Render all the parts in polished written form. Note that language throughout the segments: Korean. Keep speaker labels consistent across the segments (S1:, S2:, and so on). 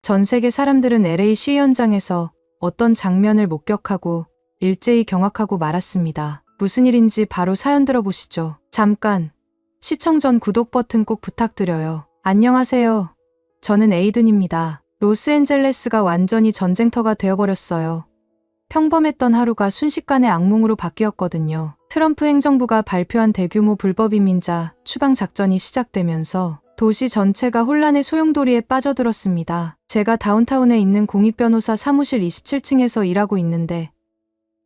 S1: 전 세계 사람들은 LA 시위 현장에서 어떤 장면을 목격하고 일제히 경악하고 말았습니다. 무슨 일인지 바로 사연 들어보시죠. 잠깐, 시청 전 구독 버튼 꼭 부탁드려요. 안녕하세요. 저는 에이든입니다. 로스앤젤레스가 완전히 전쟁터가 되어버렸어요. 평범했던 하루가 순식간에 악몽으로 바뀌었거든요. 트럼프 행정부가 발표한 대규모 불법 이민자 추방 작전이 시작되면서 도시 전체가 혼란의 소용돌이에 빠져들었습니다. 제가 다운타운에 있는 공익변호사 사무실 27층에서 일하고 있는데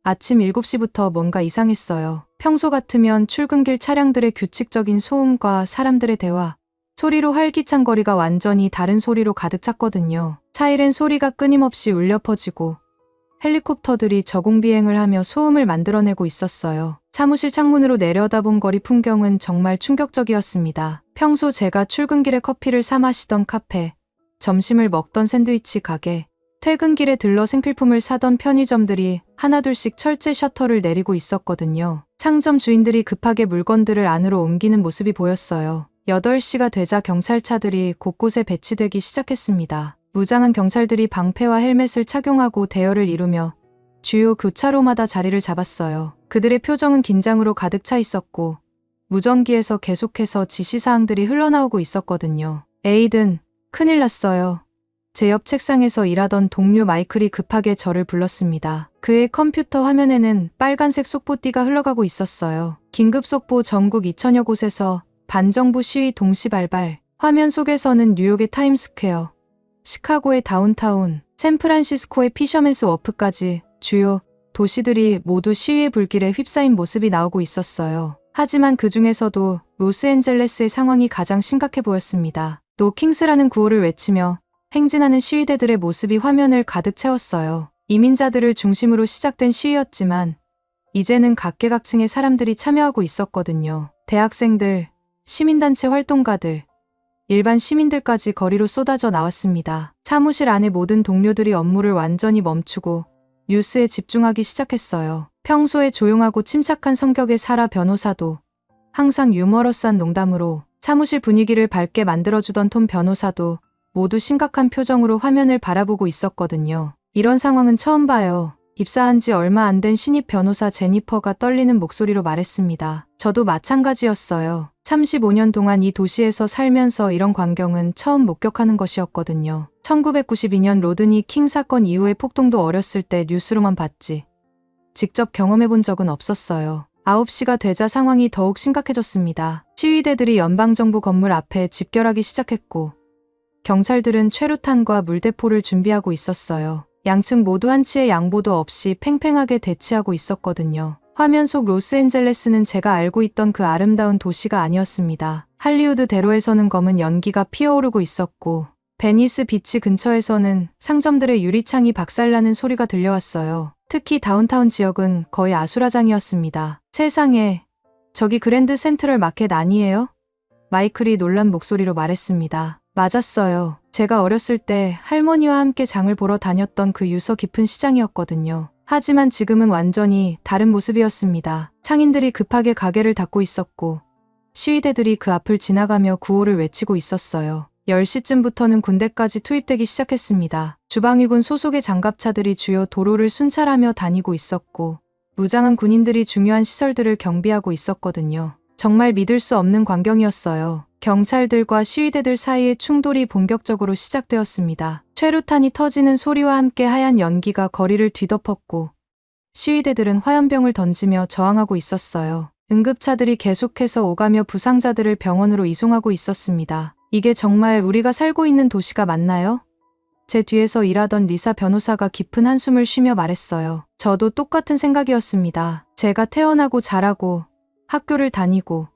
S1: 아침 7시부터 뭔가 이상했어요. 평소 같으면 출근길 차량들의 규칙적인 소음과 사람들의 대화, 소리로 활기찬 거리가 완전히 다른 소리로 가득 찼거든요. 사이렌 소리가 끊임없이 울려 퍼지고 헬리콥터들이 저공비행을 하며 소음을 만들어내고 있었어요. 사무실 창문으로 내려다본 거리 풍경은 정말 충격적이었습니다. 평소 제가 출근길에 커피를 사 마시던 카페, 점심을 먹던 샌드위치 가게, 퇴근길에 들러 생필품을 사던 편의점들이 하나둘씩 철제 셔터를 내리고 있었거든요. 상점 주인들이 급하게 물건들을 안으로 옮기는 모습이 보였어요. 8시가 되자 경찰차들이 곳곳에 배치되기 시작했습니다. 무장한 경찰들이 방패와 헬멧을 착용하고 대열을 이루며 주요 교차로마다 자리를 잡았어요. 그들의 표정은 긴장으로 가득 차 있었고 무전기에서 계속해서 지시사항들이 흘러나오고 있었거든요. 에이든, 큰일 났어요. 제 옆 책상에서 일하던 동료 마이클이 급하게 저를 불렀습니다. 그의 컴퓨터 화면에는 빨간색 속보띠가 흘러가고 있었어요. 긴급 속보 전국 2000여 곳에서 반정부 시위 동시 발발. 화면 속에서는 뉴욕의 타임스퀘어, 시카고의 다운타운, 샌프란시스코의 피셔맨스 워프까지 주요 도시들이 모두 시위의 불길에 휩싸인 모습이 나오고 있었어요. 하지만 그 중에서도 로스앤젤레스의 상황이 가장 심각해 보였습니다. 노 킹스라는 구호를 외치며 행진하는 시위대들의 모습이 화면을 가득 채웠어요. 이민자들을 중심으로 시작된 시위였지만 이제는 각계각층의 사람들이 참여하고 있었거든요. 대학생들, 시민단체 활동가들, 일반 시민들까지 거리로 쏟아져 나왔습니다. 사무실 안의 모든 동료들이 업무를 완전히 멈추고 뉴스에 집중하기 시작했어요. 평소에 조용하고 침착한 성격의 사라 변호사도 항상 유머러스한 농담으로 사무실 분위기를 밝게 만들어주던 톰 변호사도 모두 심각한 표정으로 화면을 바라보고 있었거든요. 이런 상황은 처음 봐요. 입사한 지 얼마 안 된 신입 변호사 제니퍼가 떨리는 목소리로 말했습니다. 저도 마찬가지였어요. 35년 동안 이 도시에서 살면서 이런 광경은 처음 목격하는 것이었거든요. 1992년 로드니 킹 사건 이후의 폭동도 어렸을 때 뉴스로만 봤지 직접 경험해 본 적은 없었어요. 9시가 되자 상황이 더욱 심각해졌습니다. 시위대들이 연방정부 건물 앞에 집결하기 시작했고 경찰들은 최루탄과 물대포를 준비하고 있었어요. 양측 모두 한치의 양보도 없이 팽팽하게 대치하고 있었거든요. 화면 속 로스앤젤레스는 제가 알고 있던 그 아름다운 도시가 아니었습니다. 할리우드대로에서는 검은 연기가 피어오르고 있었고 베니스 비치 근처에서는 상점들의 유리창이 박살나는 소리가 들려왔어요. 특히 다운타운 지역은 거의 아수라장이었습니다. 세상에, 저기 그랜드 센트럴 마켓 아니에요? 마이클이 놀란 목소리로 말했습니다. 맞았어요. 제가 어렸을 때 할머니와 함께 장을 보러 다녔던 그 유서 깊은 시장이었거든요. 하지만 지금은 완전히 다른 모습이었습니다. 상인들이 급하게 가게를 닫고 있었고 시위대들이 그 앞을 지나가며 구호를 외치고 있었어요. 10시쯤부터는 군대까지 투입되기 시작했습니다. 주방위군 소속의 장갑차들이 주요 도로를 순찰하며 다니고 있었고 무장한 군인들이 중요한 시설들을 경비하고 있었거든요. 정말 믿을 수 없는 광경이었어요. 경찰들과 시위대들 사이의 충돌이 본격적으로 시작되었습니다. 최루탄이 터지는 소리와 함께 하얀 연기가 거리를 뒤덮었고 시위대들은 화염병을 던지며 저항하고 있었어요. 응급차들이 계속해서 오가며 부상자들을 병원으로 이송하고 있었습니다. 이게 정말 우리가 살고 있는 도시가 맞나요? 제 뒤에서 일하던 리사 변호사가 깊은 한숨을 쉬며 말했어요. 저도 똑같은 생각이었습니다. 제가 태어나고 자라고 학교를 다니고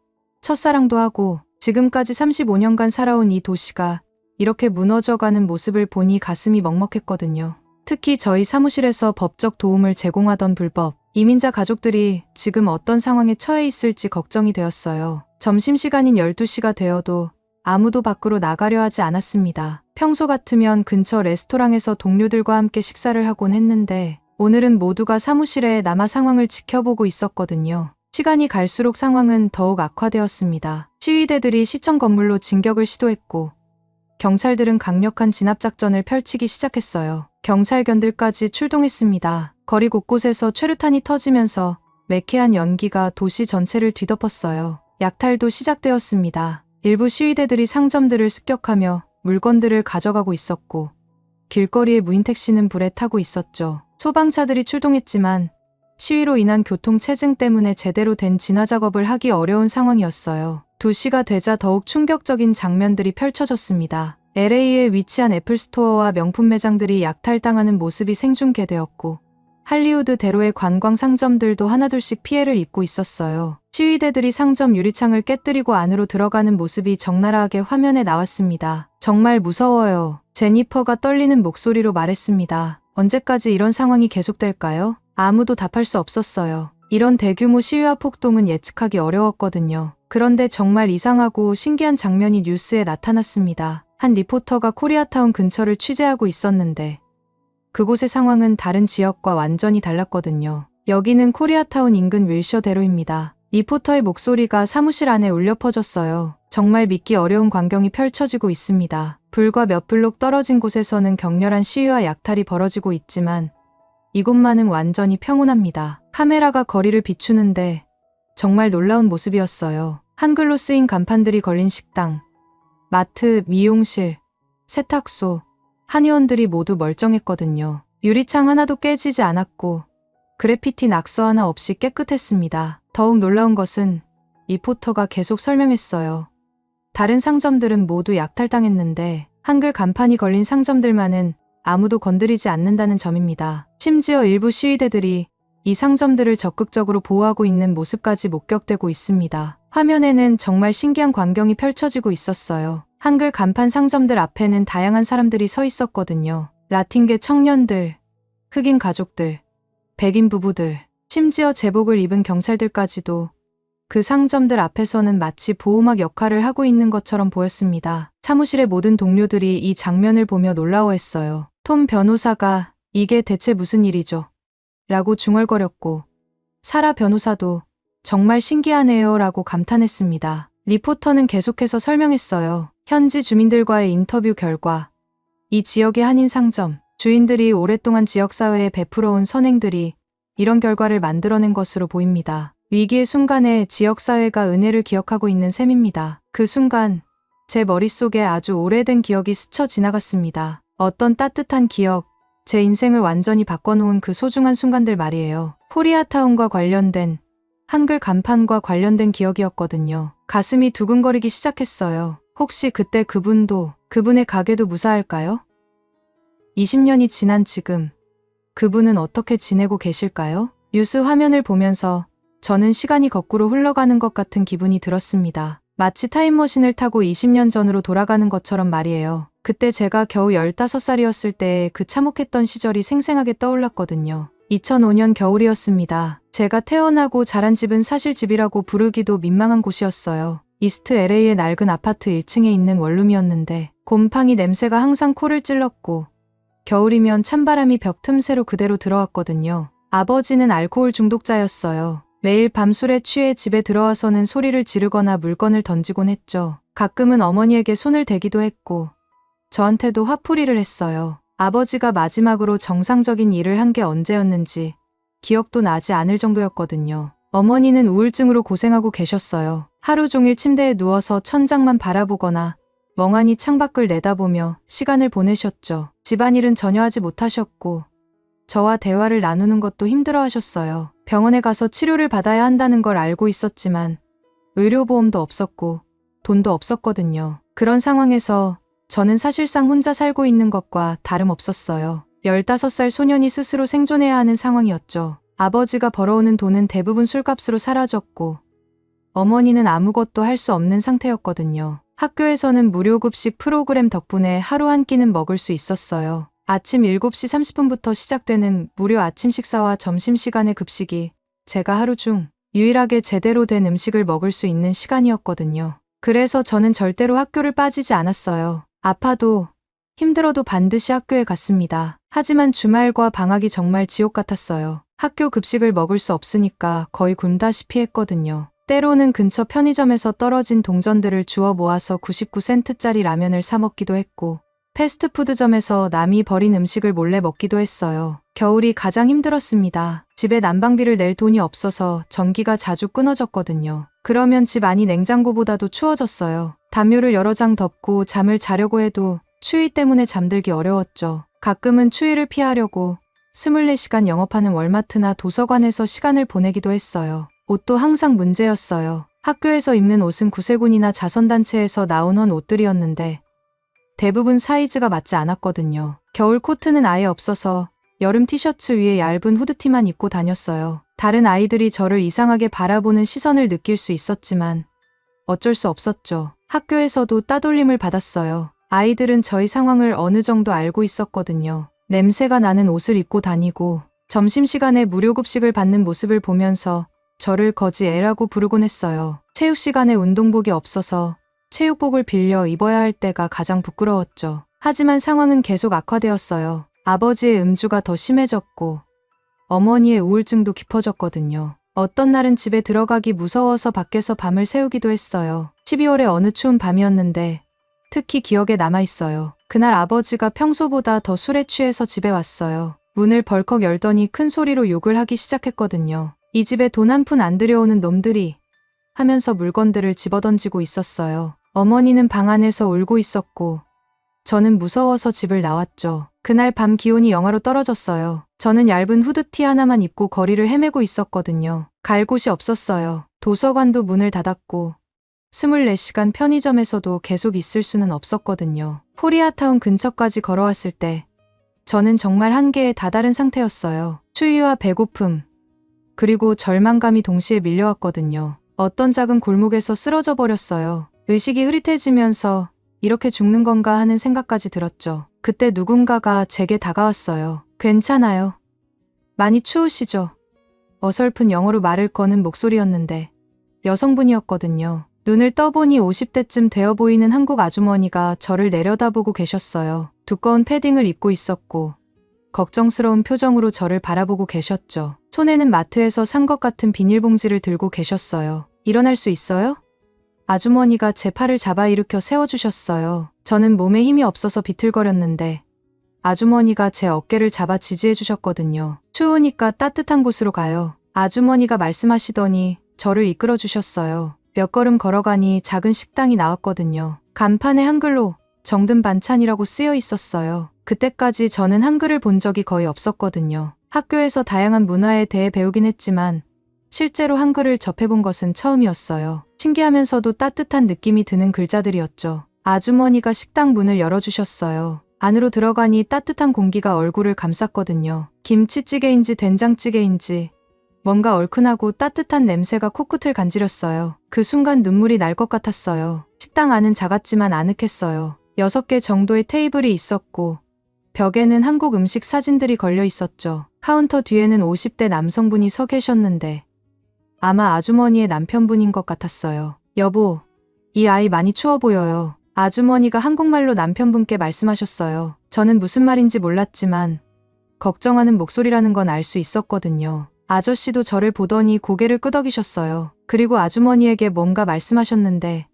S1: 첫사랑도 하고 지금까지 35년간 살아온 이 도시가 이렇게 무너져가는 모습을 보니 가슴이 먹먹했거든요. 특히 저희 사무실에서 법적 도움을 제공하던 불법 이민자 가족들이 지금 어떤 상황에 처해 있을지 걱정이 되었어요. 점심시간인 12시가 되어도 아무도 밖으로 나가려 하지 않았습니다. 평소 같으면 근처 레스토랑에서 동료들과 함께 식사를 하곤 했는데 오늘은 모두가 사무실에 남아 상황을 지켜보고 있었거든요. 시간이 갈수록 상황은 더욱 악화되었습니다. 시위대들이 시청 건물로 진격을 시도했고 경찰들은 강력한 진압작전을 펼치기 시작했어요. 경찰견들까지 출동했습니다. 거리 곳곳에서 최루탄이 터지면서 매캐한 연기가 도시 전체를 뒤덮었어요. 약탈도 시작되었습니다. 일부 시위대들이 상점들을 습격하며 물건들을 가져가고 있었고 길거리의 무인 택시는 불에 타고 있었죠. 소방차들이 출동했지만 시위로 인한 교통체증 때문에 제대로 된 진화 작업을 하기 어려운 상황이었어요. 2시가 되자 더욱 충격적인 장면들이 펼쳐졌습니다. LA에 위치한 애플스토어와 명품 매장들이 약탈당하는 모습이 생중계되었고 할리우드 대로의 관광 상점들도 하나둘씩 피해를 입고 있었어요. 시위대들이 상점 유리창을 깨뜨리고 안으로 들어가는 모습이 적나라하게 화면에 나왔습니다. 정말 무서워요. 제니퍼가 떨리는 목소리로 말했습니다. 언제까지 이런 상황이 계속될까요? 아무도 답할 수 없었어요. 이런 대규모 시위와 폭동은 예측하기 어려웠거든요. 그런데 정말 이상하고 신기한 장면이 뉴스에 나타났습니다. 한 리포터가 코리아타운 근처를 취재하고 있었는데 그곳의 상황은 다른 지역과 완전히 달랐거든요. 여기는 코리아타운 인근 윌셔대로입니다. 리포터의 목소리가 사무실 안에 울려 퍼졌어요. 정말 믿기 어려운 광경이 펼쳐지고 있습니다. 불과 몇 블록 떨어진 곳에서는 격렬한 시위와 약탈이 벌어지고 있지만 이곳만은 완전히 평온합니다. 카메라가 거리를 비추는데 정말 놀라운 모습이었어요. 한글로 쓰인 간판들이 걸린 식당, 마트, 미용실, 세탁소, 한의원들이 모두 멀쩡했거든요. 유리창 하나도 깨지지 않았고 그래피티 낙서 하나 없이 깨끗했습니다. 더욱 놀라운 것은 리포터가 계속 설명했어요. 다른 상점들은 모두 약탈당했는데 한글 간판이 걸린 상점들만은 아무도 건드리지 않는다는 점입니다. 심지어 일부 시위대들이 이 상점들을 적극적으로 보호하고 있는 모습까지 목격되고 있습니다. 화면에는 정말 신기한 광경이 펼쳐지고 있었어요. 한글 간판 상점들 앞에는 다양한 사람들이 서 있었거든요. 라틴계 청년들, 흑인 가족들, 백인 부부들, 심지어 제복을 입은 경찰들까지도 그 상점들 앞에서는 마치 보호막 역할을 하고 있는 것처럼 보였습니다. 사무실의 모든 동료들이 이 장면을 보며 놀라워했어요. 톰 변호사가 이게 대체 무슨 일이죠? 라고 중얼거렸고 사라 변호사도 정말 신기하네요 라고 감탄했습니다. 리포터는 계속해서 설명했어요. 현지 주민들과의 인터뷰 결과 이 지역의 한인 상점 주인들이 오랫동안 지역사회에 베풀어온 선행들이 이런 결과를 만들어낸 것으로 보입니다. 위기의 순간에 지역사회가 은혜를 기억하고 있는 셈입니다. 그 순간 제 머릿속에 아주 오래된 기억이 스쳐 지나갔습니다. 어떤 따뜻한 기억, 제 인생을 완전히 바꿔놓은 그 소중한 순간들 말이에요. 코리아타운과 관련된 한글 간판과 관련된 기억이었거든요. 가슴이 두근거리기 시작했어요. 혹시 그때 그분도, 그분의 가게도 무사할까요? 20년이 지난 지금 그분은 어떻게 지내고 계실까요? 뉴스 화면을 보면서 저는 시간이 거꾸로 흘러가는 것 같은 기분이 들었습니다. 마치 타임머신을 타고 20년 전으로 돌아가는 것처럼 말이에요. 그때 제가 겨우 15살이었을 때의 그 참혹했던 시절이 생생하게 떠올랐거든요. 2005년 겨울이었습니다. 제가 태어나고 자란 집은 사실 집이라고 부르기도 민망한 곳이었어요. 이스트 LA의 낡은 아파트 1층에 있는 원룸이었는데 곰팡이 냄새가 항상 코를 찔렀고 겨울이면 찬바람이 벽 틈새로 그대로 들어왔거든요. 아버지는 알코올 중독자였어요. 매일 밤술에 취해 집에 들어와서는 소리를 지르거나 물건을 던지곤 했죠. 가끔은 어머니에게 손을 대기도 했고 저한테도 화풀이를 했어요. 아버지가 마지막으로 정상적인 일을 한 게 언제였는지 기억도 나지 않을 정도였거든요. 어머니는 우울증으로 고생하고 계셨어요. 하루 종일 침대에 누워서 천장만 바라보거나 멍하니 창밖을 내다보며 시간을 보내셨죠. 집안일은 전혀 하지 못하셨고 저와 대화를 나누는 것도 힘들어하셨어요. 병원에 가서 치료를 받아야 한다는 걸 알고 있었지만 의료보험도 없었고 돈도 없었거든요. 그런 상황에서 저는 사실상 혼자 살고 있는 것과 다름없었어요. 15살 소년이 스스로 생존해야 하는 상황이었죠. 아버지가 벌어오는 돈은 대부분 술값으로 사라졌고 어머니는 아무것도 할 수 없는 상태였거든요. 학교에서는 무료급식 프로그램 덕분에 하루 한 끼는 먹을 수 있었어요. 아침 7시 30분부터 시작되는 무료 아침 식사와 점심시간의 급식이 제가 하루 중 유일하게 제대로 된 음식을 먹을 수 있는 시간이었거든요. 그래서 저는 절대로 학교를 빠지지 않았어요. 아파도 힘들어도 반드시 학교에 갔습니다. 하지만 주말과 방학이 정말 지옥 같았어요. 학교 급식을 먹을 수 없으니까 거의 굶다시피 했거든요. 때로는 근처 편의점에서 떨어진 동전들을 주워 모아서 99센트짜리 라면을 사 먹기도 했고, 패스트푸드점에서 남이 버린 음식을 몰래 먹기도 했어요. 겨울이 가장 힘들었습니다. 집에 난방비를 낼 돈이 없어서 전기가 자주 끊어졌거든요. 그러면 집 안이 냉장고보다도 추워졌어요. 담요를 여러 장 덮고 잠을 자려고 해도 추위 때문에 잠들기 어려웠죠. 가끔은 추위를 피하려고 24시간 영업하는 월마트나 도서관에서 시간을 보내기도 했어요. 옷도 항상 문제였어요. 학교에서 입는 옷은 구세군이나 자선단체에서 나온 옷들이었는데 대부분 사이즈가 맞지 않았거든요. 겨울 코트는 아예 없어서 여름 티셔츠 위에 얇은 후드티만 입고 다녔어요. 다른 아이들이 저를 이상하게 바라보는 시선을 느낄 수 있었지만 어쩔 수 없었죠. 학교에서도 따돌림을 받았어요. 아이들은 저희 상황을 어느 정도 알고 있었거든요. 냄새가 나는 옷을 입고 다니고 점심시간에 무료급식을 받는 모습을 보면서 저를 거지 애라고 부르곤 했어요. 체육 시간에 운동복이 없어서 체육복을 빌려 입어야 할 때가 가장 부끄러웠죠. 하지만 상황은 계속 악화되었어요. 아버지의 음주가 더 심해졌고 어머니의 우울증도 깊어졌거든요. 어떤 날은 집에 들어가기 무서워서 밖에서 밤을 새우기도 했어요. 12월의 어느 추운 밤이었는데 특히 기억에 남아있어요. 그날 아버지가 평소보다 더 술에 취해서 집에 왔어요. 문을 벌컥 열더니 큰 소리로 욕을 하기 시작했거든요. 이 집에 돈 한 푼 안 들여오는 놈들이 하면서 물건들을 집어던지고 있었어요. 어머니는 방 안에서 울고 있었고 저는 무서워서 집을 나왔죠. 그날 밤 기온이 영하로 떨어졌어요. 저는 얇은 후드티 하나만 입고 거리를 헤매고 있었거든요. 갈 곳이 없었어요. 도서관도 문을 닫았고 24시간 편의점에서도 계속 있을 수는 없었거든요. 코리아타운 근처까지 걸어왔을 때 저는 정말 한계에 다다른 상태였어요. 추위와 배고픔, 그리고 절망감이 동시에 밀려왔거든요. 어떤 작은 골목에서 쓰러져 버렸어요. 의식이 흐릿해지면서 이렇게 죽는 건가 하는 생각까지 들었죠. 그때 누군가가 제게 다가왔어요. 괜찮아요. 많이 추우시죠? 어설픈 영어로 말을 거는 목소리였는데 여성분이었거든요. 눈을 떠보니 50대쯤 되어 보이는 한국 아주머니가 저를 내려다보고 계셨어요. 두꺼운 패딩을 입고 있었고 걱정스러운 표정으로 저를 바라보고 계셨죠. 손에는 마트에서 산 것 같은 비닐봉지를 들고 계셨어요. 일어날 수 있어요? 아주머니가 제 팔을 잡아 일으켜 세워주셨어요. 저는 몸에 힘이 없어서 비틀거렸는데 아주머니가 제 어깨를 잡아 지지해 주셨거든요. 추우니까 따뜻한 곳으로 가요. 아주머니가 말씀하시더니 저를 이끌어 주셨어요. 몇 걸음 걸어가니 작은 식당이 나왔거든요. 간판에 한글로 정든 반찬이라고 쓰여 있었어요. 그때까지 저는 한글을 본 적이 거의 없었거든요. 학교에서 다양한 문화에 대해 배우긴 했지만 실제로 한글을 접해본 것은 처음이었어요. 신기하면서도 따뜻한 느낌이 드는 글자들이었죠. 아주머니가 식당 문을 열어주셨어요. 안으로 들어가니 따뜻한 공기가 얼굴을 감쌌거든요. 김치찌개인지 된장찌개인지 뭔가 얼큰하고 따뜻한 냄새가 코끝을 간지렸어요. 그 순간 눈물이 날 것 같았어요. 식당 안은 작았지만 아늑했어요. 6개 정도의 테이블이 있었고 벽에는 한국 음식 사진들이 걸려 있었죠. 카운터 뒤에는 50대 남성분이 서 계셨는데 아마 아주머니의 남편분인 것 같았어요. 여보, 이 아이 많이 추워 보여요. 아주머니가 한국말로 남편분께 말씀하셨어요. 저는 무슨 말인지 몰랐지만 걱정하는 목소리라는 건 알 수 있었거든요. 아저씨도 저를 보더니 고개를 끄덕이셨어요. 그리고 아주머니에게 뭔가 말씀하셨는데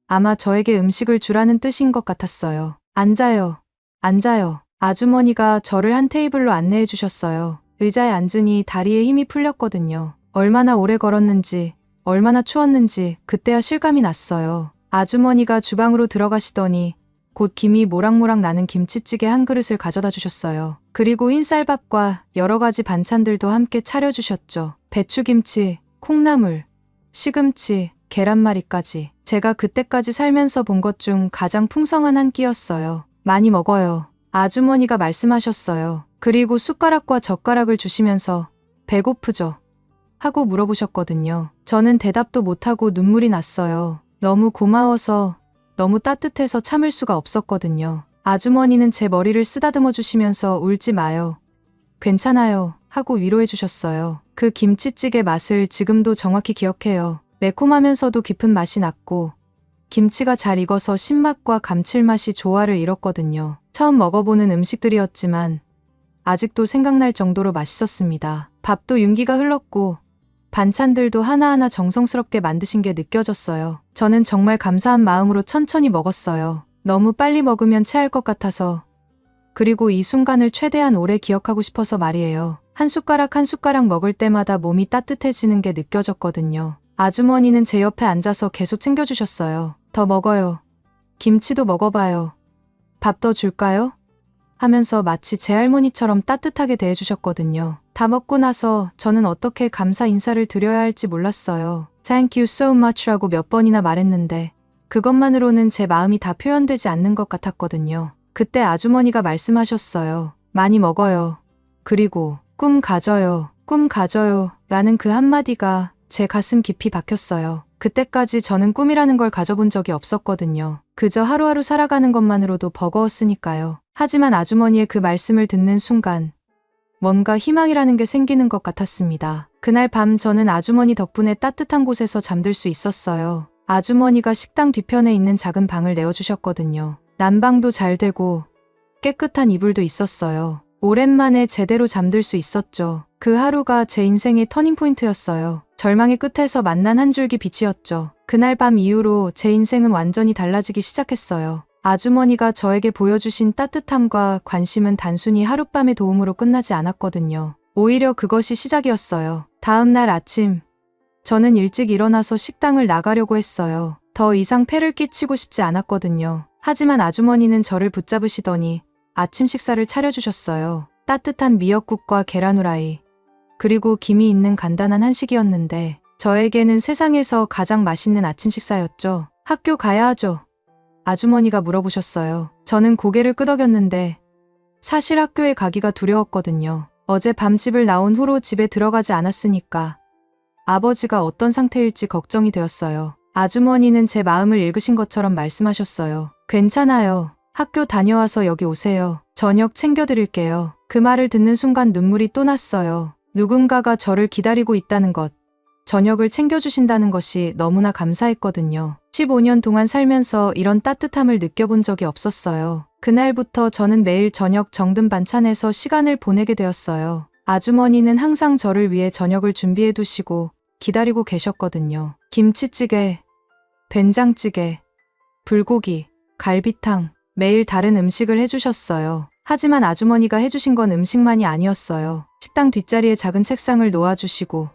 S1: 아마 저에게 음식을 주라는 뜻인 것 같았어요. 앉아요. 앉아요. 아주머니가 저를 한 테이블로 안내해 주셨어요. 의자에 앉으니 다리에 힘이 풀렸거든요. 얼마나 오래 걸었는지, 얼마나 추웠는지 그때야 실감이 났어요. 아주머니가 주방으로 들어가시더니 곧 김이 모락모락 나는 김치찌개 한 그릇을 가져다 주셨어요. 그리고 흰쌀밥과 여러 가지 반찬들도 함께 차려주셨죠. 배추김치, 콩나물, 시금치, 계란말이까지. 제가 그때까지 살면서 본 것 중 가장 풍성한 한 끼였어요. 많이 먹어요. 아주머니가 말씀하셨어요. 그리고 숟가락과 젓가락을 주시면서 배고프죠? 하고 물어보셨거든요. 저는 대답도 못하고 눈물이 났어요. 너무 고마워서, 너무 따뜻해서 참을 수가 없었거든요. 아주머니는 제 머리를 쓰다듬어 주시면서 울지 마요. 괜찮아요. 하고 위로해 주셨어요. 그 김치찌개 맛을 지금도 정확히 기억해요. 매콤하면서도 깊은 맛이 났고 김치가 잘 익어서 신맛과 감칠맛이 조화를 이뤘거든요. 처음 먹어보는 음식들이었지만 아직도 생각날 정도로 맛있었습니다. 밥도 윤기가 흘렀고 반찬들도 하나하나 정성스럽게 만드신 게 느껴졌어요. 저는 정말 감사한 마음으로 천천히 먹었어요. 너무 빨리 먹으면 체할 것 같아서. 그리고 이 순간을 최대한 오래 기억하고 싶어서 말이에요. 한 숟가락 한 숟가락 먹을 때마다 몸이 따뜻해지는 게 느껴졌거든요. 아주머니는 제 옆에 앉아서 계속 챙겨주셨어요. 더 먹어요. 김치도 먹어봐요. 밥 더 줄까요? 하면서 마치 제 할머니처럼 따뜻하게 대해주셨거든요. 다 먹고 나서 저는 어떻게 감사 인사를 드려야 할지 몰랐어요. Thank you so much라고 몇 번이나 말했는데 그것만으로는 제 마음이 다 표현되지 않는 것 같았거든요. 그때 아주머니가 말씀하셨어요. 많이 먹어요. 그리고 꿈 가져요. 꿈 가져요. 라는 그 한마디가 제 가슴 깊이 박혔어요. 그때까지 저는 꿈이라는 걸 가져본 적이 없었거든요. 그저 하루하루 살아가는 것만으로도 버거웠으니까요. 하지만 아주머니의 그 말씀을 듣는 순간 뭔가 희망이라는 게 생기는 것 같았습니다. 그날 밤 저는 아주머니 덕분에 따뜻한 곳에서 잠들 수 있었어요. 아주머니가 식당 뒤편에 있는 작은 방을 내어주셨거든요. 난방도 잘 되고 깨끗한 이불도 있었어요. 오랜만에 제대로 잠들 수 있었죠. 그 하루가 제 인생의 터닝포인트였어요. 절망의 끝에서 만난 한 줄기 빛이었죠. 그날 밤 이후로 제 인생은 완전히 달라지기 시작했어요. 아주머니가 저에게 보여주신 따뜻함과 관심은 단순히 하룻밤의 도움으로 끝나지 않았거든요. 오히려 그것이 시작이었어요. 다음 날 아침, 저는 일찍 일어나서 식당을 나가려고 했어요. 더 이상 폐를 끼치고 싶지 않았거든요. 하지만 아주머니는 저를 붙잡으시더니 아침 식사를 차려주셨어요. 따뜻한 미역국과 계란 후라이, 그리고 김이 있는 간단한 한식이었는데 저에게는 세상에서 가장 맛있는 아침 식사였죠. 학교 가야 하죠? 아주머니가 물어보셨어요. 저는 고개를 끄덕였는데 사실 학교에 가기가 두려웠거든요. 어제 밤 집을 나온 후로 집에 들어가지 않았으니까 아버지가 어떤 상태일지 걱정이 되었어요. 아주머니는 제 마음을 읽으신 것처럼 말씀하셨어요. 괜찮아요. 학교 다녀와서 여기 오세요. 저녁 챙겨드릴게요. 그 말을 듣는 순간 눈물이 또 났어요. 누군가가 저를 기다리고 있다는 것, 저녁을 챙겨주신다는 것이 너무나 감사했거든요. 15년 동안 살면서 이런 따뜻함을 느껴본 적이 없었어요. 그날부터 저는 매일 저녁 정든 반찬에서 시간을 보내게 되었어요. 아주머니는 항상 저를 위해 저녁을 준비해 두시고 기다리고 계셨거든요. 김치찌개, 된장찌개, 불고기, 갈비탕, 매일 다른 음식을 해주셨어요. 하지만 아주머니가 해주신 건 음식만이 아니었어요. 식당 뒷자리에 작은 책상을 놓아주시고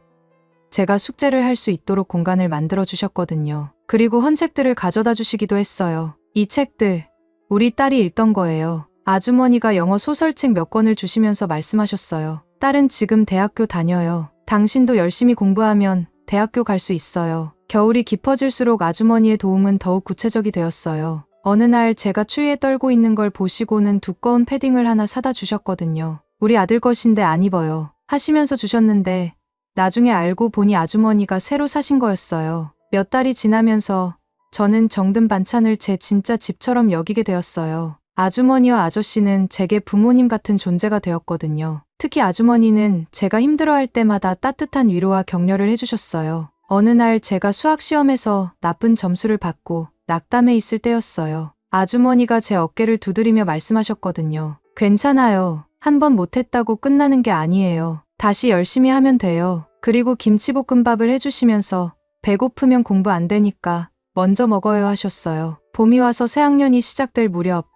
S1: 제가 숙제를 할 수 있도록 공간을 만들어 주셨거든요. 그리고 헌책들을 가져다 주시기도 했어요. 이 책들, 우리 딸이 읽던 거예요. 아주머니가 영어 소설책 몇 권을 주시면서 말씀하셨어요. 딸은 지금 대학교 다녀요. 당신도 열심히 공부하면 대학교 갈 수 있어요. 겨울이 깊어질수록 아주머니의 도움은 더욱 구체적이 되었어요. 어느 날 제가 추위에 떨고 있는 걸 보시고는 두꺼운 패딩을 하나 사다 주셨거든요. 우리 아들 것인데 안 입어요. 하시면서 주셨는데 나중에 알고 보니 아주머니가 새로 사신 거였어요. 몇 달이 지나면서 저는 정든 반찬을 제 진짜 집처럼 여기게 되었어요. 아주머니와 아저씨는 제게 부모님 같은 존재가 되었거든요. 특히 아주머니는 제가 힘들어할 때마다 따뜻한 위로와 격려를 해주셨어요. 어느 날 제가 수학 시험에서 나쁜 점수를 받고 낙담해 있을 때였어요. 아주머니가 제 어깨를 두드리며 말씀하셨거든요. 괜찮아요. 한 번 못했다고 끝나는 게 아니에요. 다시 열심히 하면 돼요. 그리고 김치볶음밥을 해주시면서 배고프면 공부 안 되니까 먼저 먹어요 하셨어요. 봄이 와서 새학년이 시작될 무렵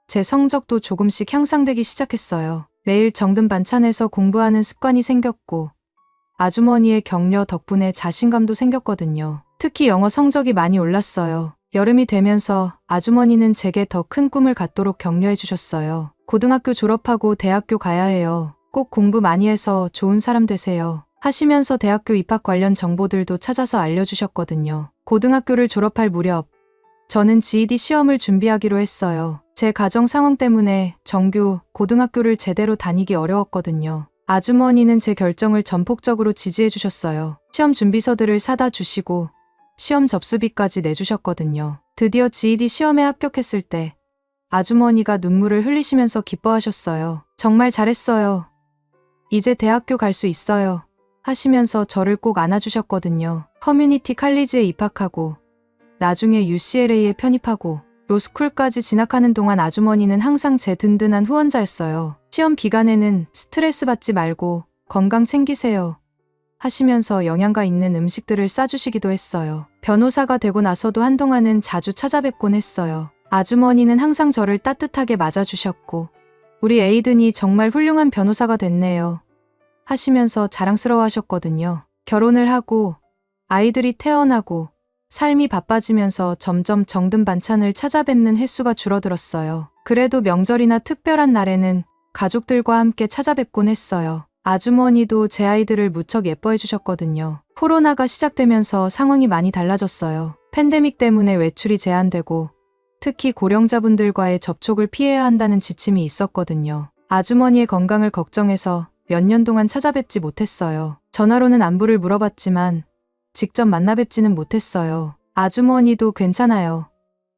S1: 제 성적도 조금씩 향상되기 시작했어요. 매일 정든 반찬에서 공부하는 습관이 생겼고 아주머니의 격려 덕분에 자신감도 생겼거든요. 특히 영어 성적이 많이 올랐어요. 여름이 되면서 아주머니는 제게 더 큰 꿈을 갖도록 격려해 주셨어요. 고등학교 졸업하고 대학교 가야 해요. 꼭 공부 많이 해서 좋은 사람 되세요. 하시면서 대학교 입학 관련 정보들도 찾아서 알려주셨거든요. 고등학교를 졸업할 무렵 저는 GED 시험을 준비하기로 했어요. 제 가정 상황 때문에 정규 고등학교를 제대로 다니기 어려웠거든요. 아주머니는 제 결정을 전폭적으로 지지해 주셨어요. 시험 준비서들을 사다 주시고 시험 접수비까지 내주셨거든요. 드디어 GED 시험에 합격했을 때 아주머니가 눈물을 흘리시면서 기뻐하셨어요. 정말 잘했어요. 이제 대학교 갈 수 있어요. 하시면서 저를 꼭 안아주셨거든요. 커뮤니티 칼리지에 입학하고 나중에 UCLA에 편입하고 로스쿨까지 진학하는 동안 아주머니는 항상 제 든든한 후원자였어요. 시험 기간에는 스트레스 받지 말고 건강 챙기세요. 하시면서 영양가 있는 음식들을 싸주시기도 했어요. 변호사가 되고 나서도 한동안은 자주 찾아뵙곤 했어요. 아주머니는 항상 저를 따뜻하게 맞아주셨고 우리 에이든이 정말 훌륭한 변호사가 됐네요. 하시면서 자랑스러워하셨거든요. 결혼을 하고 아이들이 태어나고 삶이 바빠지면서 점점 정든 반찬을 찾아뵙는 횟수가 줄어들었어요. 그래도 명절이나 특별한 날에는 가족들과 함께 찾아뵙곤 했어요. 아주머니도 제 아이들을 무척 예뻐해 주셨거든요. 코로나가 시작되면서 상황이 많이 달라졌어요. 팬데믹 때문에 외출이 제한되고 특히 고령자분들과의 접촉을 피해야 한다는 지침이 있었거든요. 아주머니의 건강을 걱정해서 몇 년 동안 찾아뵙지 못했어요. 전화로는 안부를 물어봤지만 직접 만나 뵙지는 못했어요. 아주머니도 괜찮아요.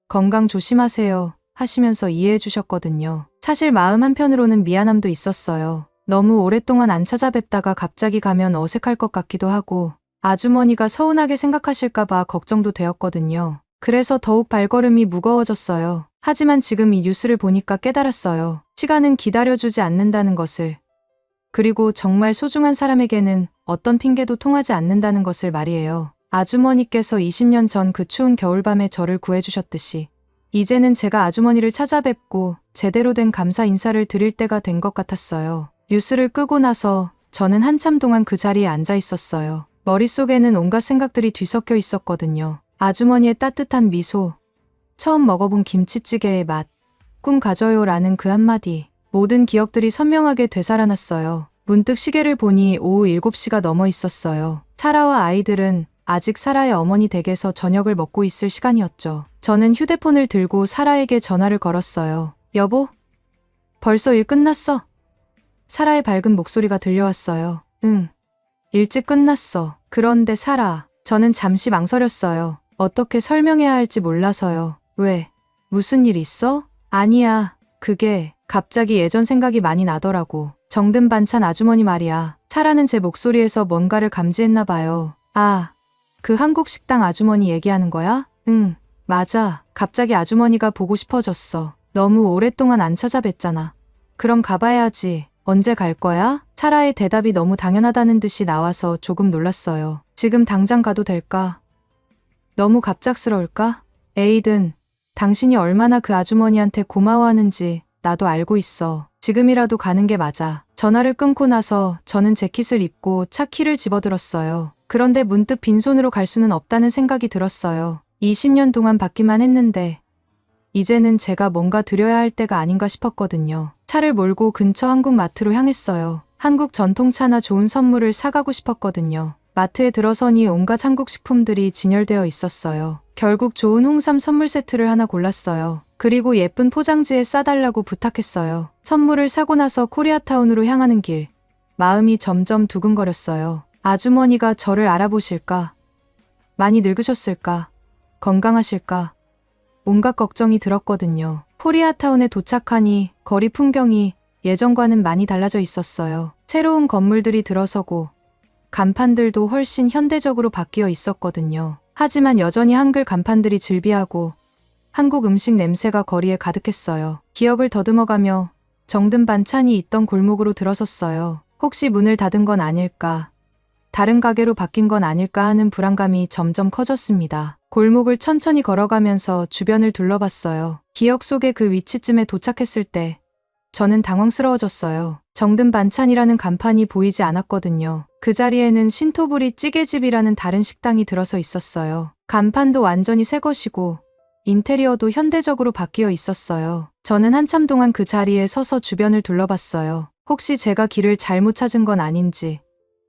S1: 건강 조심하세요. 하시면서 이해해 주셨거든요. 사실 마음 한편으로는 미안함도 있었어요. 너무 오랫동안 안 찾아뵙다가 갑자기 가면 어색할 것 같기도 하고 아주머니가 서운하게 생각하실까봐 걱정도 되었거든요. 그래서 더욱 발걸음이 무거워졌어요. 하지만 지금 이 뉴스를 보니까 깨달았어요. 시간은 기다려주지 않는다는 것을. 그리고 정말 소중한 사람에게는 어떤 핑계도 통하지 않는다는 것을 말이에요. 아주머니께서 20년 전 그 추운 겨울밤에 저를 구해주셨듯이 이제는 제가 아주머니를 찾아뵙고 제대로 된 감사 인사를 드릴 때가 된 것 같았어요. 뉴스를 끄고 나서 저는 한참 동안 그 자리에 앉아 있었어요. 머릿속에는 온갖 생각들이 뒤섞여 있었거든요. 아주머니의 따뜻한 미소, 처음 먹어본 김치찌개의 맛, 꿈 가져요 라는 그 한마디, 모든 기억들이 선명하게 되살아났어요. 문득 시계를 보니 오후 7시가 넘어 있었어요. 사라와 아이들은 아직 사라의 어머니 댁에서 저녁을 먹고 있을 시간이었죠. 저는 휴대폰을 들고 사라에게 전화를 걸었어요. 여보? 벌써 일 끝났어? 사라의 밝은 목소리가 들려왔어요. 응. 일찍 끝났어. 그런데 사라, 저는 잠시 망설였어요. 어떻게 설명해야 할지 몰라서요. 왜? 무슨 일 있어? 아니야. 그게 갑자기 예전 생각이 많이 나더라고. 정든 반찬 아주머니 말이야. 사라는 제 목소리에서 뭔가를 감지했나 봐요. 아, 그 한국 식당 아주머니 얘기하는 거야? 응, 맞아. 갑자기 아주머니가 보고 싶어졌어. 너무 오랫동안 안 찾아뵀잖아. 그럼 가봐야지. 언제 갈 거야? 사라의 대답이 너무 당연하다는 듯이 나와서 조금 놀랐어요. 지금 당장 가도 될까? 너무 갑작스러울까? 에이든, 당신이 얼마나 그 아주머니한테 고마워하는지 나도 알고 있어. 지금이라도 가는 게 맞아. 전화를 끊고 나서 저는 재킷을 입고 차 키를 집어들었어요. 그런데 문득 빈손으로 갈 수는 없다는 생각이 들었어요. 20년 동안 받기만 했는데 이제는 제가 뭔가 드려야 할 때가 아닌가 싶었거든요. 차를 몰고 근처 한국 마트로 향했어요. 한국 전통차나 좋은 선물을 사가고 싶었거든요. 마트에 들어서니 온갖 한국 식품들이 진열되어 있었어요. 결국 좋은 홍삼 선물 세트를 하나 골랐어요. 그리고 예쁜 포장지에 싸달라고 부탁했어요. 선물을 사고 나서 코리아타운으로 향하는 길, 마음이 점점 두근거렸어요. 아주머니가 저를 알아보실까? 많이 늙으셨을까? 건강하실까? 온갖 걱정이 들었거든요. 코리아타운에 도착하니 거리 풍경이 예전과는 많이 달라져 있었어요. 새로운 건물들이 들어서고 간판들도 훨씬 현대적으로 바뀌어 있었거든요. 하지만 여전히 한글 간판들이 즐비하고 한국 음식 냄새가 거리에 가득했어요. 기억을 더듬어가며 정든 반찬이 있던 골목으로 들어섰어요. 혹시 문을 닫은 건 아닐까? 다른 가게로 바뀐 건 아닐까 하는 불안감이 점점 커졌습니다. 골목을 천천히 걸어가면서 주변을 둘러봤어요. 기억 속의 그 위치쯤에 도착했을 때 저는 당황스러워졌어요. 정든 반찬이라는 간판이 보이지 않았거든요. 그 자리에는 신토부리 찌개집이라는 다른 식당이 들어서 있었어요. 간판도 완전히 새 것이고 인테리어도 현대적으로 바뀌어 있었어요. 저는 한참 동안 그 자리에 서서 주변을 둘러봤어요. 혹시 제가 길을 잘못 찾은 건 아닌지,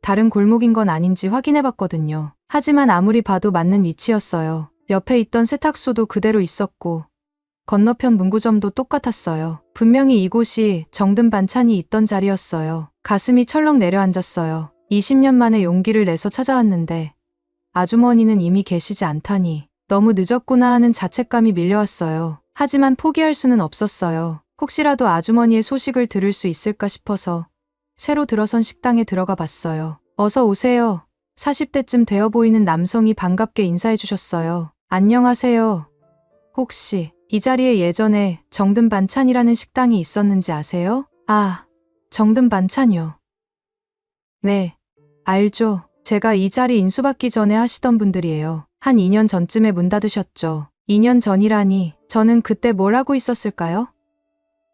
S1: 다른 골목인 건 아닌지 확인해봤거든요. 하지만 아무리 봐도 맞는 위치였어요. 옆에 있던 세탁소도 그대로 있었고 건너편 문구점도 똑같았어요. 분명히 이곳이 정든 반찬이 있던 자리였어요. 가슴이 철렁 내려앉았어요. 20년 만에 용기를 내서 찾아왔는데 아주머니는 이미 계시지 않다니 너무 늦었구나 하는 자책감이 밀려왔어요. 하지만 포기할 수는 없었어요. 혹시라도 아주머니의 소식을 들을 수 있을까 싶어서 새로 들어선 식당에 들어가 봤어요. 어서 오세요. 40대쯤 되어 보이는 남성이 반갑게 인사해 주셨어요. 안녕하세요. 혹시 이 자리에 예전에 정든 반찬이라는 식당이 있었는지 아세요? 아, 정든 반찬이요. 네, 알죠. 제가 이 자리 인수받기 전에 하시던 분들이에요. 한 2년 전쯤에 문 닫으셨죠. 2년 전이라니 저는 그때 뭘 하고 있었을까요?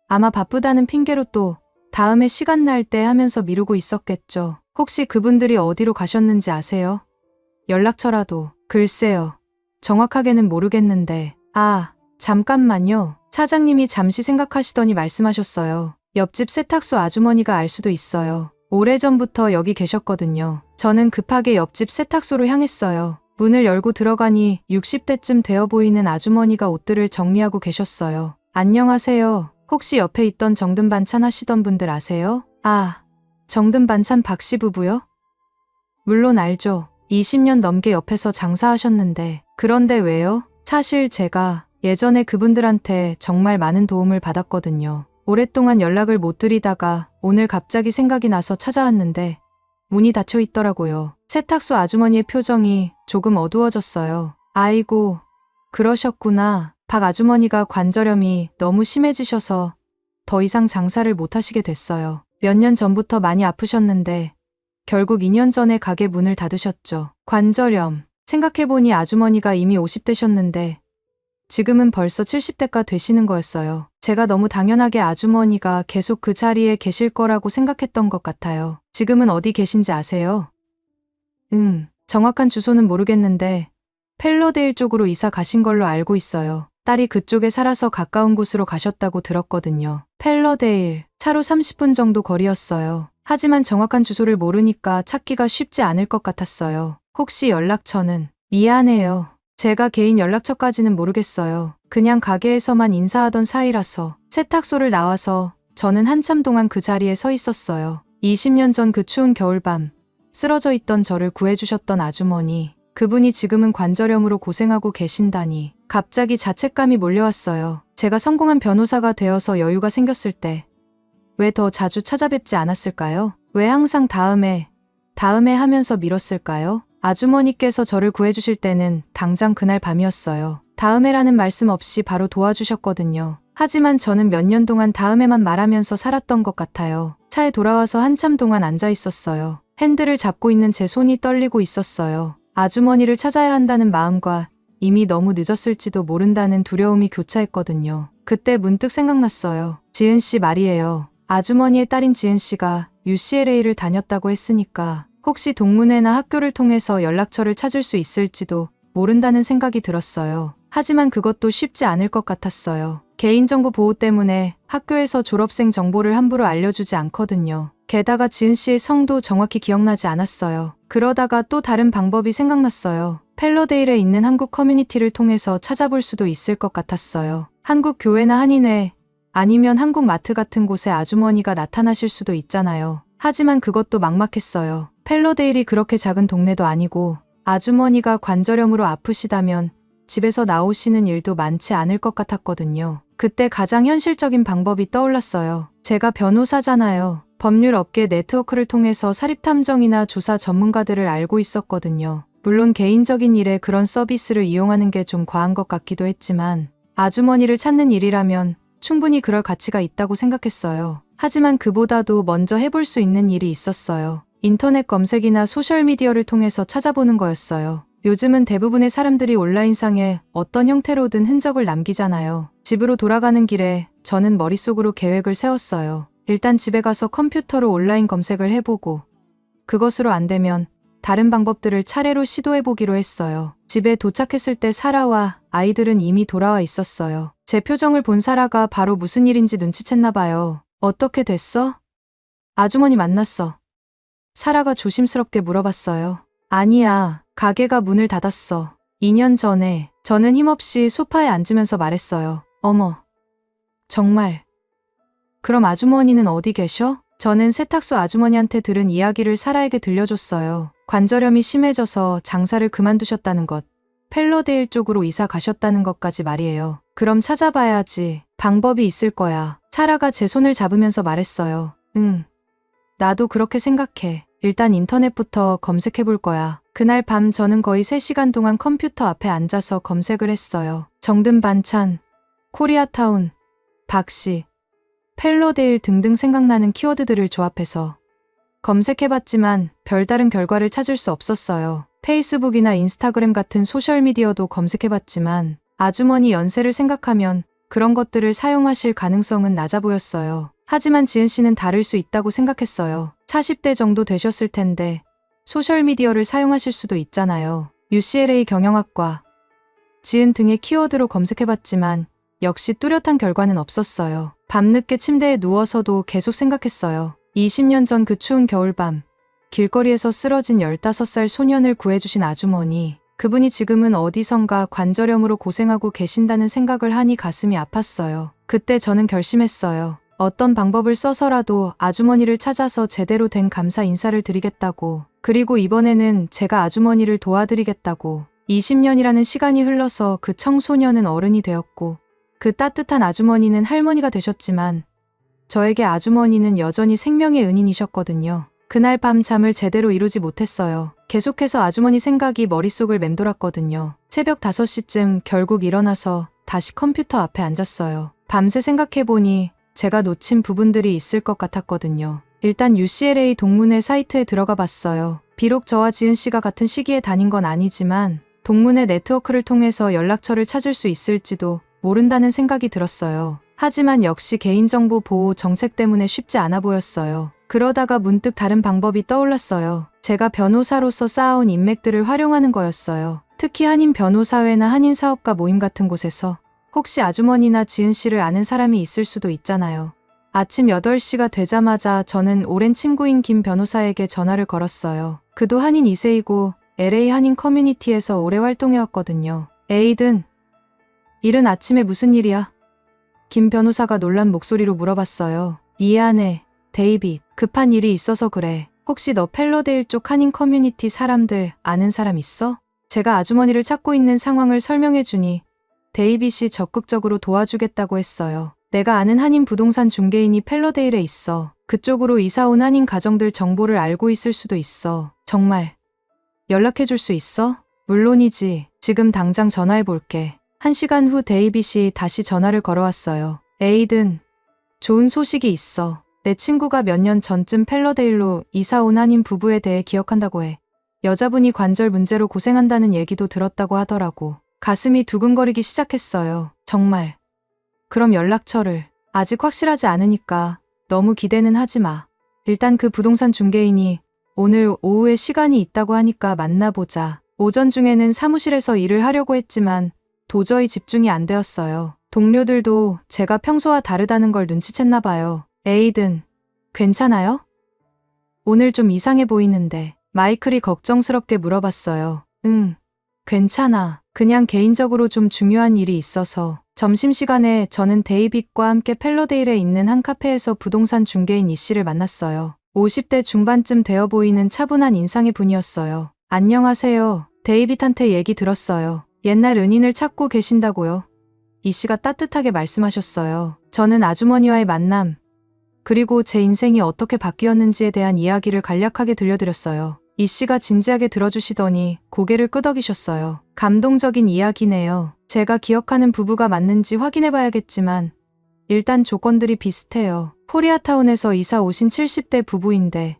S1: 아마 바쁘다는 핑계로 또 다음에 시간 날 때 하면서 미루고 있었겠죠. 혹시 그분들이 어디로 가셨는지 아세요? 연락처라도. 글쎄요. 정확하게는 모르겠는데. 아, 잠깐만요. 사장님이 잠시 생각하시더니 말씀하셨어요. 옆집 세탁소 아주머니가 알 수도 있어요. 오래전부터 여기 계셨거든요. 저는 급하게 옆집 세탁소로 향했어요. 문을 열고 들어가니 60대쯤 되어 보이는 아주머니가 옷들을 정리하고 계셨어요. 안녕하세요. 혹시 옆에 있던 정든반찬 하시던 분들 아세요? 아, 정든반찬 박씨 부부요? 물론 알죠. 20년 넘게 옆에서 장사하셨는데. 그런데 왜요? 사실 제가 예전에 그분들한테 정말 많은 도움을 받았거든요. 오랫동안 연락을 못 드리다가 오늘 갑자기 생각이 나서 찾아왔는데 문이 닫혀 있더라고요. 세탁소 아주머니의 표정이 조금 어두워졌어요. 아이고, 그러셨구나. 박 아주머니가 관절염이 너무 심해지셔서 더 이상 장사를 못 하시게 됐어요. 몇 년 전부터 많이 아프셨는데 결국 2년 전에 가게 문을 닫으셨죠. 관절염. 생각해보니 아주머니가 이미 50대셨는데 지금은 벌써 70대가 되시는 거였어요. 제가 너무 당연하게 아주머니가 계속 그 자리에 계실 거라고 생각했던 것 같아요. 지금은 어디 계신지 아세요? 정확한 주소는 모르겠는데 펠러데일 쪽으로 이사 가신 걸로 알고 있어요. 딸이 그쪽에 살아서 가까운 곳으로 가셨다고 들었거든요. 펠러데일, 차로 30분 정도 거리였어요. 하지만 정확한 주소를 모르니까 찾기가 쉽지 않을 것 같았어요. 혹시 연락처는? 미안해요. 제가 개인 연락처까지는 모르겠어요. 그냥 가게에서만 인사하던 사이라서. 세탁소를 나와서 저는 한참 동안 그 자리에 서 있었어요. 20년 전 그 추운 겨울밤 쓰러져 있던 저를 구해주셨던 아주머니. 그분이 지금은 관절염으로 고생하고 계신다니 갑자기 자책감이 몰려왔어요. 제가 성공한 변호사가 되어서 여유가 생겼을 때 왜 더 자주 찾아뵙지 않았을까요? 왜 항상 다음에 하면서 미뤘을까요? 아주머니께서 저를 구해주실 때는 당장 그날 밤이었어요. 다음에라는 말씀 없이 바로 도와주셨거든요. 하지만 저는 몇 년 동안 다음에만 말하면서 살았던 것 같아요. 차에 돌아와서 한참 동안 앉아 있었어요. 핸들을 잡고 있는 제 손이 떨리고 있었어요. 아주머니를 찾아야 한다는 마음과 이미 너무 늦었을지도 모른다는 두려움이 교차했거든요. 그때 문득 생각났어요. 지은 씨 말이에요. 아주머니의 딸인 지은 씨가 UCLA를 다녔다고 했으니까 혹시 동문회나 학교를 통해서 연락처를 찾을 수 있을지도 모른다는 생각이 들었어요. 하지만 그것도 쉽지 않을 것 같았어요. 개인정보 보호 때문에 학교에서 졸업생 정보를 함부로 알려주지 않거든요. 게다가 지은 씨의 성도 정확히 기억나지 않았어요. 그러다가 또 다른 방법이 생각났어요. 펠러데일에 있는 한국 커뮤니티를 통해서 찾아볼 수도 있을 것 같았어요. 한국 교회나 한인회 아니면 한국 마트 같은 곳에 아주머니가 나타나실 수도 있잖아요. 하지만 그것도 막막했어요. 펠러데일이 그렇게 작은 동네도 아니고 아주머니가 관절염으로 아프시다면 집에서 나오시는 일도 많지 않을 것 같았거든요. 그때 가장 현실적인 방법이 떠올랐어요. 제가 변호사잖아요. 법률 업계 네트워크를 통해서 사립탐정이나 조사 전문가들을 알고 있었거든요. 물론 개인적인 일에 그런 서비스를 이용하는 게 좀 과한 것 같기도 했지만 아주머니를 찾는 일이라면 충분히 그럴 가치가 있다고 생각했어요. 하지만 그보다도 먼저 해볼 수 있는 일이 있었어요. 인터넷 검색이나 소셜미디어를 통해서 찾아보는 거였어요. 요즘은 대부분의 사람들이 온라인상에 어떤 형태로든 흔적을 남기잖아요. 집으로 돌아가는 길에 저는 머릿속으로 계획을 세웠어요. 일단 집에 가서 컴퓨터로 온라인 검색을 해보고 그것으로 안 되면 다른 방법들을 차례로 시도해보기로 했어요. 집에 도착했을 때 사라와 아이들은 이미 돌아와 있었어요. 제 표정을 본 사라가 바로 무슨 일인지 눈치챘나 봐요. 어떻게 됐어? 아주머니 만났어. 사라가 조심스럽게 물어봤어요. 아니야, 가게가 문을 닫았어. 2년 전에. 저는 힘없이 소파에 앉으면서 말했어요. 어머, 정말. 그럼 아주머니는 어디 계셔? 저는 세탁소 아주머니한테 들은 이야기를 사라에게 들려줬어요. 관절염이 심해져서 장사를 그만두셨다는 것, 펠러데일 쪽으로 이사 가셨다는 것까지 말이에요. 그럼 찾아봐야지. 방법이 있을 거야. 사라가 제 손을 잡으면서 말했어요. 응, 나도 그렇게 생각해. 일단 인터넷부터 검색해 볼 거야. 그날 밤 저는 거의 3시간 동안 컴퓨터 앞에 앉아서 검색을 했어요. 정든반찬, 코리아타운, 박씨, 펠러데일 등등 생각나는 키워드들을 조합해서 검색해봤지만 별다른 결과를 찾을 수 없었어요. 페이스북이나 인스타그램 같은 소셜미디어도 검색해봤지만 아주머니 연세를 생각하면 그런 것들을 사용하실 가능성은 낮아 보였어요. 하지만 지은 씨는 다를 수 있다고 생각했어요. 40대 정도 되셨을 텐데 소셜미디어를 사용하실 수도 있잖아요. UCLA 경영학과, 지은 등의 키워드로 검색해봤지만 역시 뚜렷한 결과는 없었어요. 밤늦게 침대에 누워서도 계속 생각했어요. 20년 전 그 추운 겨울밤, 길거리에서 쓰러진 15살 소년을 구해주신 아주머니, 그분이 지금은 어디선가 관절염으로 고생하고 계신다는 생각을 하니 가슴이 아팠어요. 그때 저는 결심했어요. 어떤 방법을 써서라도 아주머니를 찾아서 제대로 된 감사 인사를 드리겠다고, 그리고 이번에는 제가 아주머니를 도와드리겠다고. 20년이라는 시간이 흘러서 그 청소년은 어른이 되었고 그 따뜻한 아주머니는 할머니가 되셨지만 저에게 아주머니는 여전히 생명의 은인이셨거든요. 그날 밤 잠을 제대로 이루지 못했어요. 계속해서 아주머니 생각이 머릿속을 맴돌았거든요. 새벽 5시쯤 결국 일어나서 다시 컴퓨터 앞에 앉았어요. 밤새 생각해보니 제가 놓친 부분들이 있을 것 같았거든요. 일단 UCLA 동문회 사이트에 들어가 봤어요. 비록 저와 지은 씨가 같은 시기에 다닌 건 아니지만 동문회 네트워크를 통해서 연락처를 찾을 수 있을지도 모른다는 생각이 들었어요. 하지만 역시 개인정보 보호 정책 때문에 쉽지 않아 보였어요. 그러다가 문득 다른 방법이 떠올랐어요. 제가 변호사로서 쌓아온 인맥들을 활용하는 거였어요. 특히 한인 변호사회나 한인 사업가 모임 같은 곳에서 혹시 아주머니나 지은 씨를 아는 사람이 있을 수도 있잖아요. 아침 8시가 되자마자 저는 오랜 친구인 김 변호사에게 전화를 걸었어요. 그도 한인 2세이고 LA 한인 커뮤니티에서 오래 활동해왔거든요. 에이든, 이른 아침에 무슨 일이야? 김 변호사가 놀란 목소리로 물어봤어요. 미안해, 데이빗. 급한 일이 있어서 그래. 혹시 너 펠러데일 쪽 한인 커뮤니티 사람들 아는 사람 있어? 제가 아주머니를 찾고 있는 상황을 설명해주니 데이빗이 적극적으로 도와주겠다고 했어요. 내가 아는 한인 부동산 중개인이 펠러데일에 있어. 그쪽으로 이사온 한인 가정들 정보를 알고 있을 수도 있어. 정말 연락해줄 수 있어? 물론이지. 지금 당장 전화해볼게. 1시간 후 데이빗이 다시 전화를 걸어왔어요. 에이든, 좋은 소식이 있어. 내 친구가 몇 년 전쯤 펠러데일로 이사온 한인 부부에 대해 기억한다고 해. 여자분이 관절 문제로 고생한다는 얘기도 들었다고 하더라고. 가슴이 두근거리기 시작했어요. 정말. 그럼 연락처를. 아직 확실하지 않으니까 너무 기대는 하지 마. 일단 그 부동산 중개인이 오늘 오후에 시간이 있다고 하니까 만나보자. 오전 중에는 사무실에서 일을 하려고 했지만 도저히 집중이 안 되었어요. 동료들도 제가 평소와 다르다는 걸 눈치챘나 봐요. 에이든, 괜찮아요? 오늘 좀 이상해 보이는데. 마이클이 걱정스럽게 물어봤어요. 응, 괜찮아. 그냥 개인적으로 좀 중요한 일이 있어서. 점심시간에 저는 데이빗과 함께 펠러데일에 있는 한 카페에서 부동산 중개인 이 씨를 만났어요. 50대 중반쯤 되어 보이는 차분한 인상의 분이었어요. 안녕하세요. 데이빗한테 얘기 들었어요. 옛날 은인을 찾고 계신다고요. 이 씨가 따뜻하게 말씀하셨어요. 저는 아주머니와의 만남, 그리고 제 인생이 어떻게 바뀌었는지에 대한 이야기를 간략하게 들려드렸어요. 이 씨가 진지하게 들어주시더니 고개를 끄덕이셨어요. 감동적인 이야기네요. 제가 기억하는 부부가 맞는지 확인해봐야겠지만 일단 조건들이 비슷해요. 코리아타운에서 이사 오신 70대 부부인데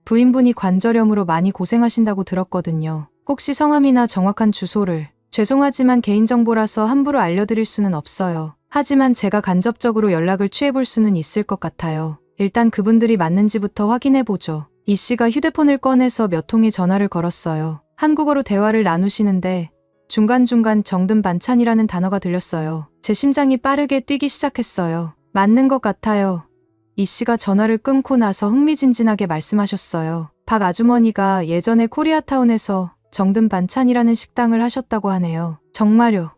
S1: 부인분이 관절염으로 많이 고생하신다고 들었거든요. 혹시 성함이나 정확한 주소를. 죄송하지만 개인정보라서 함부로 알려드릴 수는 없어요. 하지만 제가 간접적으로 연락을 취해볼 수는 있을 것 같아요. 일단 그분들이 맞는지부터 확인해보죠. 이 씨가 휴대폰을 꺼내서 몇 통의 전화를 걸었어요. 한국어로 대화를 나누시는데 중간중간 정든 반찬이라는 단어가 들렸어요. 제 심장이 빠르게 뛰기 시작했어요. 맞는 것 같아요. 이 씨가 전화를 끊고 나서 흥미진진하게 말씀하셨어요. 박 아주머니가 예전에 코리아타운에서 정든 반찬이라는 식당을 하셨다고 하네요. 정말요?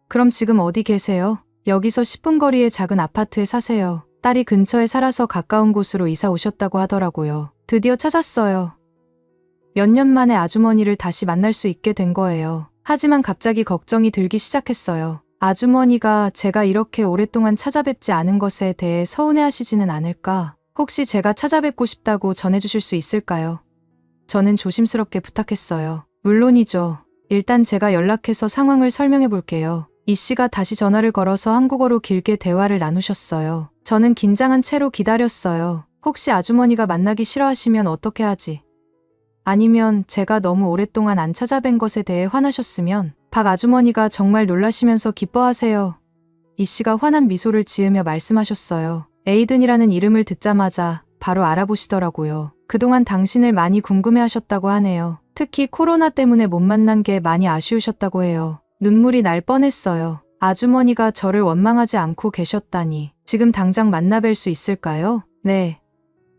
S1: 그럼 지금 어디 계세요? 여기서 10분 거리의 작은 아파트에 사세요. 딸이 근처에 살아서 가까운 곳으로 이사 오셨다고 하더라고요. 드디어 찾았어요. 몇 년 만에 아주머니를 다시 만날 수 있게 된 거예요. 하지만 갑자기 걱정이 들기 시작했어요. 아주머니가 제가 이렇게 오랫동안 찾아뵙지 않은 것에 대해 서운해하시지는 않을까? 혹시 제가 찾아뵙고 싶다고 전해주실 수 있을까요? 저는 조심스럽게 부탁했어요. 물론이죠. 일단 제가 연락해서 상황을 설명해 볼게요. 이 씨가 다시 전화를 걸어서 한국어로 길게 대화를 나누셨어요. 저는 긴장한 채로 기다렸어요. 혹시 아주머니가 만나기 싫어하시면 어떻게 하지? 아니면 제가 너무 오랫동안 안 찾아뵌 것에 대해 화나셨으면 박 아주머니가 정말 놀라시면서 기뻐하세요. 이 씨가 환한 미소를 지으며 말씀하셨어요. 에이든이라는 이름을 듣자마자 바로 알아보시더라고요. 그동안 당신을 많이 궁금해하셨다고 하네요. 특히 코로나 때문에 못 만난 게 많이 아쉬우셨다고 해요. 눈물이 날 뻔했어요. 아주머니가 저를 원망하지 않고 계셨다니. 지금 당장 만나뵐 수 있을까요? 네.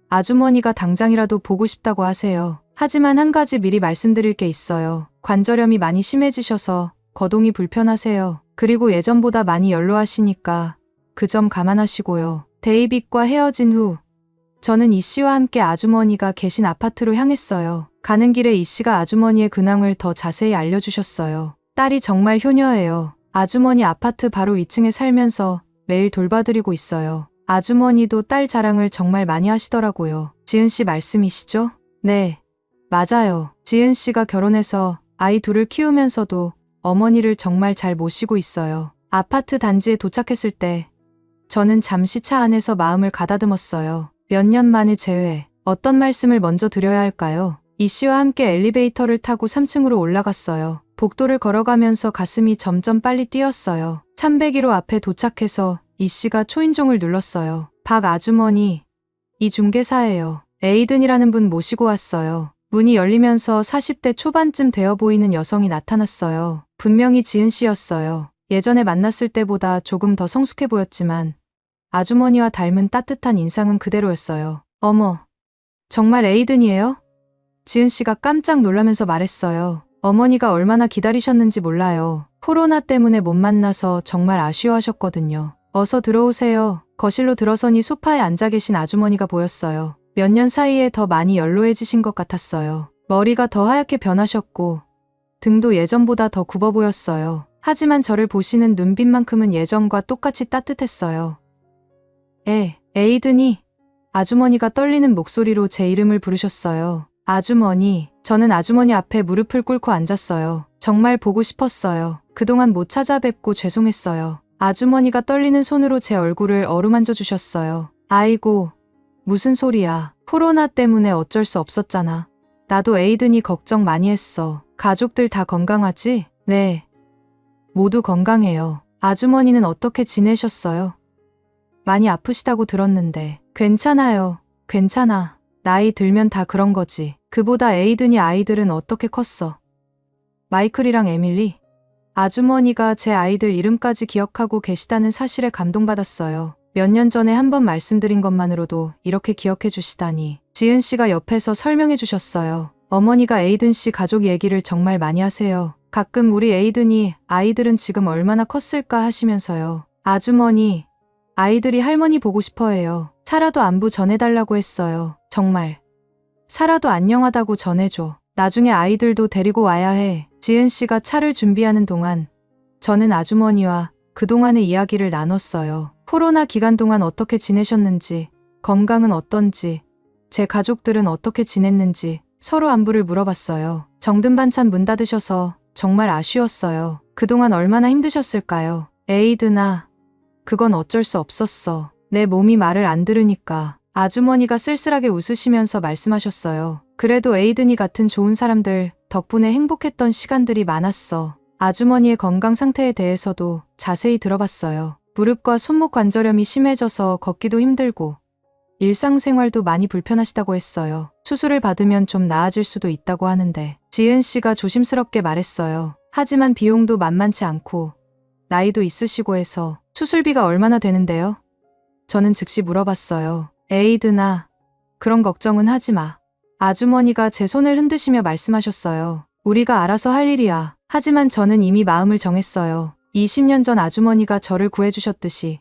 S1: 아주머니가 당장이라도 보고 싶다고 하세요. 하지만 한 가지 미리 말씀드릴 게 있어요. 관절염이 많이 심해지셔서 거동이 불편하세요. 그리고 예전보다 많이 연로하시니까 그 점 감안하시고요. 데이빗과 헤어진 후 저는 이 씨와 함께 아주머니가 계신 아파트로 향했어요. 가는 길에 이 씨가 아주머니의 근황을 더 자세히 알려주셨어요. 딸이 정말 효녀예요. 아주머니 아파트 바로 위층에 살면서 매일 돌봐드리고 있어요. 아주머니도 딸 자랑을 정말 많이 하시더라고요. 지은 씨 말씀이시죠? 네, 맞아요. 지은 씨가 결혼해서 아이 둘을 키우면서도 어머니를 정말 잘 모시고 있어요. 아파트 단지에 도착했을 때 저는 잠시 차 안에서 마음을 가다듬었어요. 몇 년 만에 재회. 어떤 말씀을 먼저 드려야 할까요? 이 씨와 함께 엘리베이터를 타고 3층으로 올라갔어요. 복도를 걸어가면서 가슴이 점점 빨리 뛰었어요. 301호 앞에 도착해서 이 씨가 초인종을 눌렀어요. 박 아주머니, 이 중개사예요. 에이든이라는 분 모시고 왔어요. 문이 열리면서 40대 초반쯤 되어 보이는 여성이 나타났어요. 분명히 지은 씨였어요. 예전에 만났을 때보다 조금 더 성숙해 보였지만 아주머니와 닮은 따뜻한 인상은 그대로였어요. 어머, 정말 에이든이에요? 지은 씨가 깜짝 놀라면서 말했어요. 어머니가 얼마나 기다리셨는지 몰라요. 코로나 때문에 못 만나서 정말 아쉬워하셨거든요. 어서 들어오세요. 거실로 들어서니 소파에 앉아 계신 아주머니가 보였어요. 몇 년 사이에 더 많이 연로해지신 것 같았어요. 머리가 더 하얗게 변하셨고 등도 예전보다 더 굽어 보였어요. 하지만 저를 보시는 눈빛만큼은 예전과 똑같이 따뜻했어요. 에이든이. 아주머니가 떨리는 목소리로 제 이름을 부르셨어요. 아주머니. 저는 아주머니 앞에 무릎을 꿇고 앉았어요. 정말 보고 싶었어요. 그동안 못 찾아뵙고 죄송했어요. 아주머니가 떨리는 손으로 제 얼굴을 어루만져 주셨어요. 아이고, 무슨 소리야. 코로나 때문에 어쩔 수 없었잖아. 나도 에이든이 걱정 많이 했어. 가족들 다 건강하지? 네. 모두 건강해요. 아주머니는 어떻게 지내셨어요? 많이 아프시다고 들었는데. 괜찮아요. 괜찮아. 나이 들면 다 그런 거지. 그보다 에이든이 아이들은 어떻게 컸어? 마이클이랑 에밀리? 아주머니가 제 아이들 이름까지 기억하고 계시다는 사실에 감동받았어요. 몇 년 전에 한번 말씀드린 것만으로도 이렇게 기억해 주시다니. 지은 씨가 옆에서 설명해 주셨어요. 어머니가 에이든 씨 가족 얘기를 정말 많이 하세요. 가끔 우리 에이든이 아이들은 지금 얼마나 컸을까 하시면서요. 아주머니, 아이들이 할머니 보고 싶어 해요. 살아도 안부 전해달라고 했어요. 정말. 살아도 안녕하다고 전해줘. 나중에 아이들도 데리고 와야 해. 지은 씨가 차를 준비하는 동안 저는 아주머니와 그동안의 이야기를 나눴어요. 코로나 기간 동안 어떻게 지내셨는지, 건강은 어떤지, 제 가족들은 어떻게 지냈는지 서로 안부를 물어봤어요. 정든 반찬 문 닫으셔서 정말 아쉬웠어요. 그동안 얼마나 힘드셨을까요? 에이든아, 그건 어쩔 수 없었어. 내 몸이 말을 안 들으니까. 아주머니가 쓸쓸하게 웃으시면서 말씀하셨어요. 그래도 에이든이 같은 좋은 사람들 덕분에 행복했던 시간들이 많았어. 아주머니의 건강 상태에 대해서도 자세히 들어봤어요. 무릎과 손목 관절염이 심해져서 걷기도 힘들고 일상생활도 많이 불편하시다고 했어요. 수술을 받으면 좀 나아질 수도 있다고 하는데 지은 씨가 조심스럽게 말했어요. 하지만 비용도 만만치 않고 나이도 있으시고 해서 수술비가 얼마나 되는데요? 저는 즉시 물어봤어요. 에이든아, 그런 걱정은 하지 마. 아주머니가 제 손을 흔드시며 말씀하셨어요. 우리가 알아서 할 일이야. 하지만 저는 이미 마음을 정했어요. 20년 전 아주머니가 저를 구해주셨듯이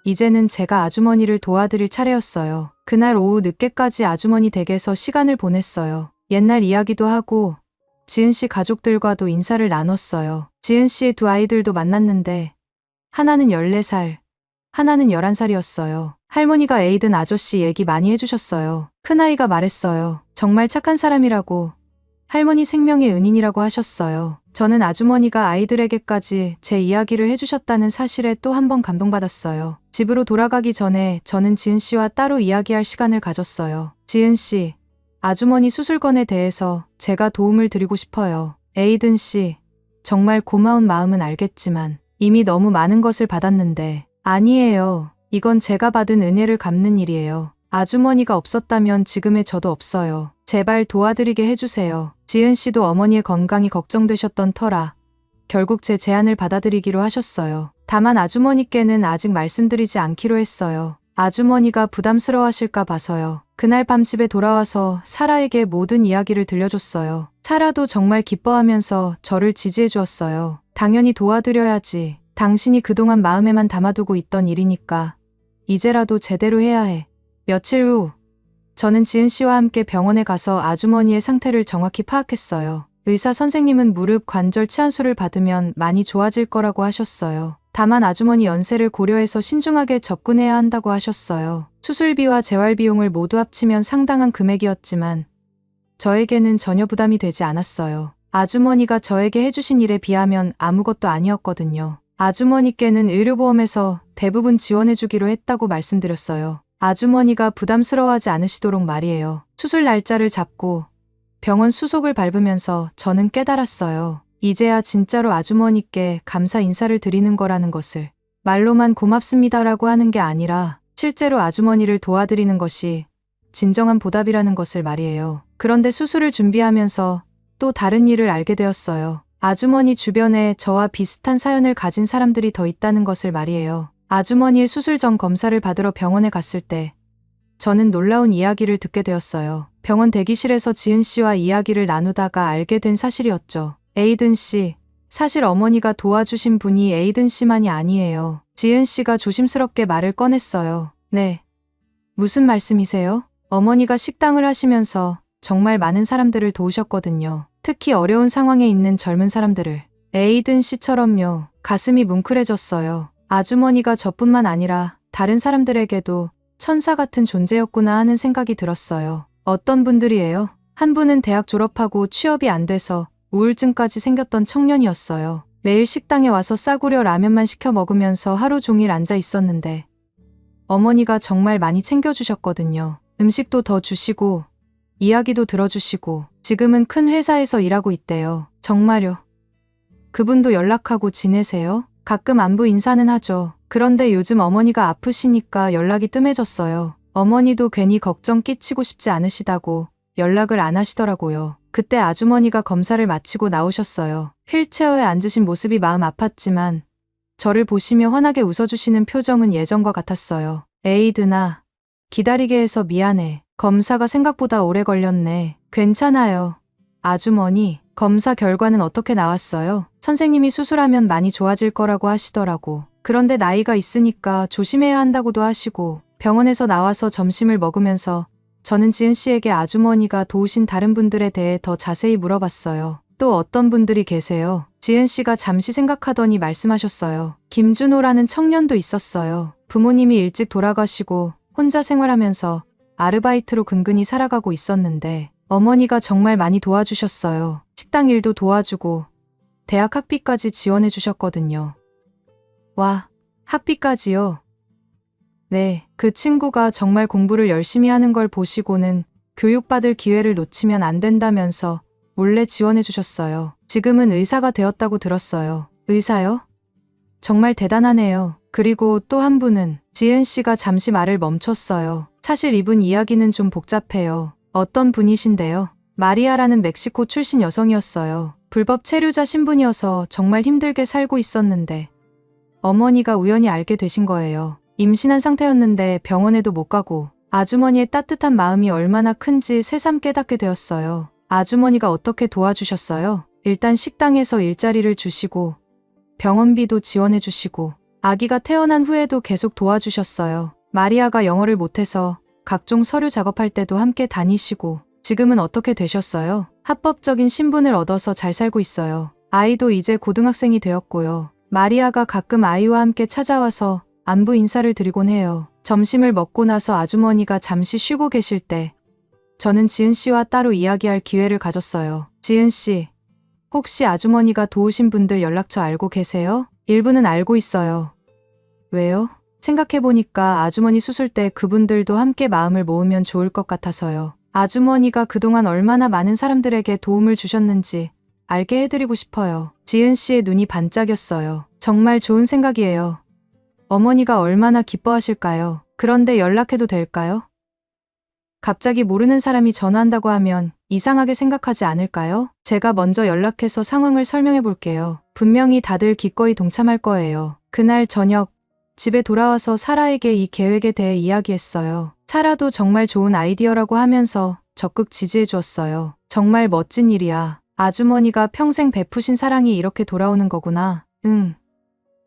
S1: 이제는 제가 아주머니를 도와드릴 차례였어요. 그날 오후 늦게까지 아주머니 댁에서 시간을 보냈어요. 옛날 이야기도 하고 지은 씨 가족들과도 인사를 나눴어요. 지은 씨의 두 아이들도 만났는데 하나는 14살, 하나는 11살이었어요. 할머니가 에이든 아저씨 얘기 많이 해주셨어요. 큰아이가 말했어요. 정말 착한 사람이라고, 할머니 생명의 은인이라고 하셨어요. 저는 아주머니가 아이들에게까지 제 이야기를 해주셨다는 사실에 또 한 번 감동받았어요. 집으로 돌아가기 전에 저는 지은 씨와 따로 이야기할 시간을 가졌어요. 지은 씨, 아주머니 수술건에 대해서 제가 도움을 드리고 싶어요. 에이든 씨, 정말 고마운 마음은 알겠지만 이미 너무 많은 것을 받았는데. 아니에요. 이건 제가 받은 은혜를 갚는 일이에요. 아주머니가 없었다면 지금의 저도 없어요. 제발 도와드리게 해주세요. 지은 씨도 어머니의 건강이 걱정되셨던 터라 결국 제 제안을 받아들이기로 하셨어요. 다만 아주머니께는 아직 말씀드리지 않기로 했어요. 아주머니가 부담스러워하실까 봐서요. 그날 밤 집에 돌아와서 사라에게 모든 이야기를 들려줬어요. 사라도 정말 기뻐하면서 저를 지지해 주었어요. 당연히 도와드려야지. 당신이 그동안 마음에만 담아두고 있던 일이니까 이제라도 제대로 해야 해. 며칠 후 저는 지은 씨와 함께 병원에 가서 아주머니의 상태를 정확히 파악했어요. 의사 선생님은 무릎 관절 치환술을 받으면 많이 좋아질 거라고 하셨어요. 다만 아주머니 연세를 고려해서 신중하게 접근해야 한다고 하셨어요. 수술비와 재활비용을 모두 합치면 상당한 금액이었지만 저에게는 전혀 부담이 되지 않았어요. 아주머니가 저에게 해주신 일에 비하면 아무것도 아니었거든요. 아주머니께는 의료보험에서 대부분 지원해주기로 했다고 말씀드렸어요. 아주머니가 부담스러워하지 않으시도록 말이에요. 수술 날짜를 잡고 병원 수속을 밟으면서 저는 깨달았어요. 이제야 진짜로 아주머니께 감사 인사를 드리는 거라는 것을. 말로만 고맙습니다라고 하는 게 아니라 실제로 아주머니를 도와드리는 것이 진정한 보답이라는 것을 말이에요. 그런데 수술을 준비하면서 또 다른 일을 알게 되었어요. 아주머니 주변에 저와 비슷한 사연을 가진 사람들이 더 있다는 것을 말이에요. 아주머니의 수술 전 검사를 받으러 병원에 갔을 때 저는 놀라운 이야기를 듣게 되었어요. 병원 대기실에서 지은 씨와 이야기를 나누다가 알게 된 사실이었죠. 에이든 씨, 사실 어머니가 도와주신 분이 에이든 씨만이 아니에요. 지은 씨가 조심스럽게 말을 꺼냈어요. 네. 무슨 말씀이세요? 어머니가 식당을 하시면서 정말 많은 사람들을 도우셨거든요. 특히 어려운 상황에 있는 젊은 사람들을. 에이든 씨처럼요. 가슴이 뭉클해졌어요. 아주머니가 저뿐만 아니라 다른 사람들에게도 천사 같은 존재였구나 하는 생각이 들었어요. 어떤 분들이에요? 한 분은 대학 졸업하고 취업이 안 돼서 우울증까지 생겼던 청년이었어요. 매일 식당에 와서 싸구려 라면만 시켜 먹으면서 하루 종일 앉아 있었는데 어머니가 정말 많이 챙겨주셨거든요. 음식도 더 주시고 이야기도 들어주시고 지금은 큰 회사에서 일하고 있대요. 정말요? 그분도 연락하고 지내세요? 가끔 안부 인사는 하죠. 그런데 요즘 어머니가 아프시니까 연락이 뜸해졌어요. 어머니도 괜히 걱정 끼치고 싶지 않으시다고 연락을 안 하시더라고요. 그때 아주머니가 검사를 마치고 나오셨어요. 휠체어에 앉으신 모습이 마음 아팠지만 저를 보시며 환하게 웃어주시는 표정은 예전과 같았어요. 에이드나, 기다리게 해서 미안해. 검사가 생각보다 오래 걸렸네. 괜찮아요. 아주머니, 검사 결과는 어떻게 나왔어요? 선생님이 수술하면 많이 좋아질 거라고 하시더라고. 그런데 나이가 있으니까 조심해야 한다고도 하시고 병원에서 나와서 점심을 먹으면서 저는 지은 씨에게 아주머니가 도우신 다른 분들에 대해 더 자세히 물어봤어요. 또 어떤 분들이 계세요? 지은 씨가 잠시 생각하더니 말씀하셨어요. 김준호라는 청년도 있었어요. 부모님이 일찍 돌아가시고 혼자 생활하면서 아르바이트로 근근히 살아가고 있었는데 어머니가 정말 많이 도와주셨어요. 식당 일도 도와주고 대학 학비까지 지원해 주셨거든요. 와, 학비까지요? 네, 그 친구가 정말 공부를 열심히 하는 걸 보시고는 교육받을 기회를 놓치면 안 된다면서 몰래 지원해 주셨어요. 지금은 의사가 되었다고 들었어요. 의사요? 정말 대단하네요. 그리고 또 한 분은 지은 씨가 잠시 말을 멈췄어요. 사실 이분 이야기는 좀 복잡해요. 어떤 분이신데요? 마리아라는 멕시코 출신 여성이었어요. 불법 체류자 신분이어서 정말 힘들게 살고 있었는데 어머니가 우연히 알게 되신 거예요. 임신한 상태였는데 병원에도 못 가고 아주머니의 따뜻한 마음이 얼마나 큰지 새삼 깨닫게 되었어요. 아주머니가 어떻게 도와주셨어요? 일단 식당에서 일자리를 주시고 병원비도 지원해 주시고 아기가 태어난 후에도 계속 도와주셨어요. 마리아가 영어를 못해서 각종 서류 작업할 때도 함께 다니시고 지금은 어떻게 되셨어요? 합법적인 신분을 얻어서 잘 살고 있어요. 아이도 이제 고등학생이 되었고요. 마리아가 가끔 아이와 함께 찾아와서 안부 인사를 드리곤 해요. 점심을 먹고 나서 아주머니가 잠시 쉬고 계실 때 저는 지은 씨와 따로 이야기할 기회를 가졌어요. 지은 씨, 혹시 아주머니가 도우신 분들 연락처 알고 계세요? 일부는 알고 있어요. 왜요? 생각해보니까 아주머니 수술 때 그분들도 함께 마음을 모으면 좋을 것 같아서요. 아주머니가 그동안 얼마나 많은 사람들에게 도움을 주셨는지 알게 해드리고 싶어요. 지은 씨의 눈이 반짝였어요. 정말 좋은 생각이에요. 어머니가 얼마나 기뻐하실까요? 그런데 연락해도 될까요? 갑자기 모르는 사람이 전화한다고 하면 이상하게 생각하지 않을까요? 제가 먼저 연락해서 상황을 설명해 볼게요. 분명히 다들 기꺼이 동참할 거예요. 그날 저녁 집에 돌아와서 사라에게 이 계획에 대해 이야기했어요. 사라도 정말 좋은 아이디어라고 하면서 적극 지지해 주었어요. 정말 멋진 일이야. 아주머니가 평생 베푸신 사랑이 이렇게 돌아오는 거구나. 응.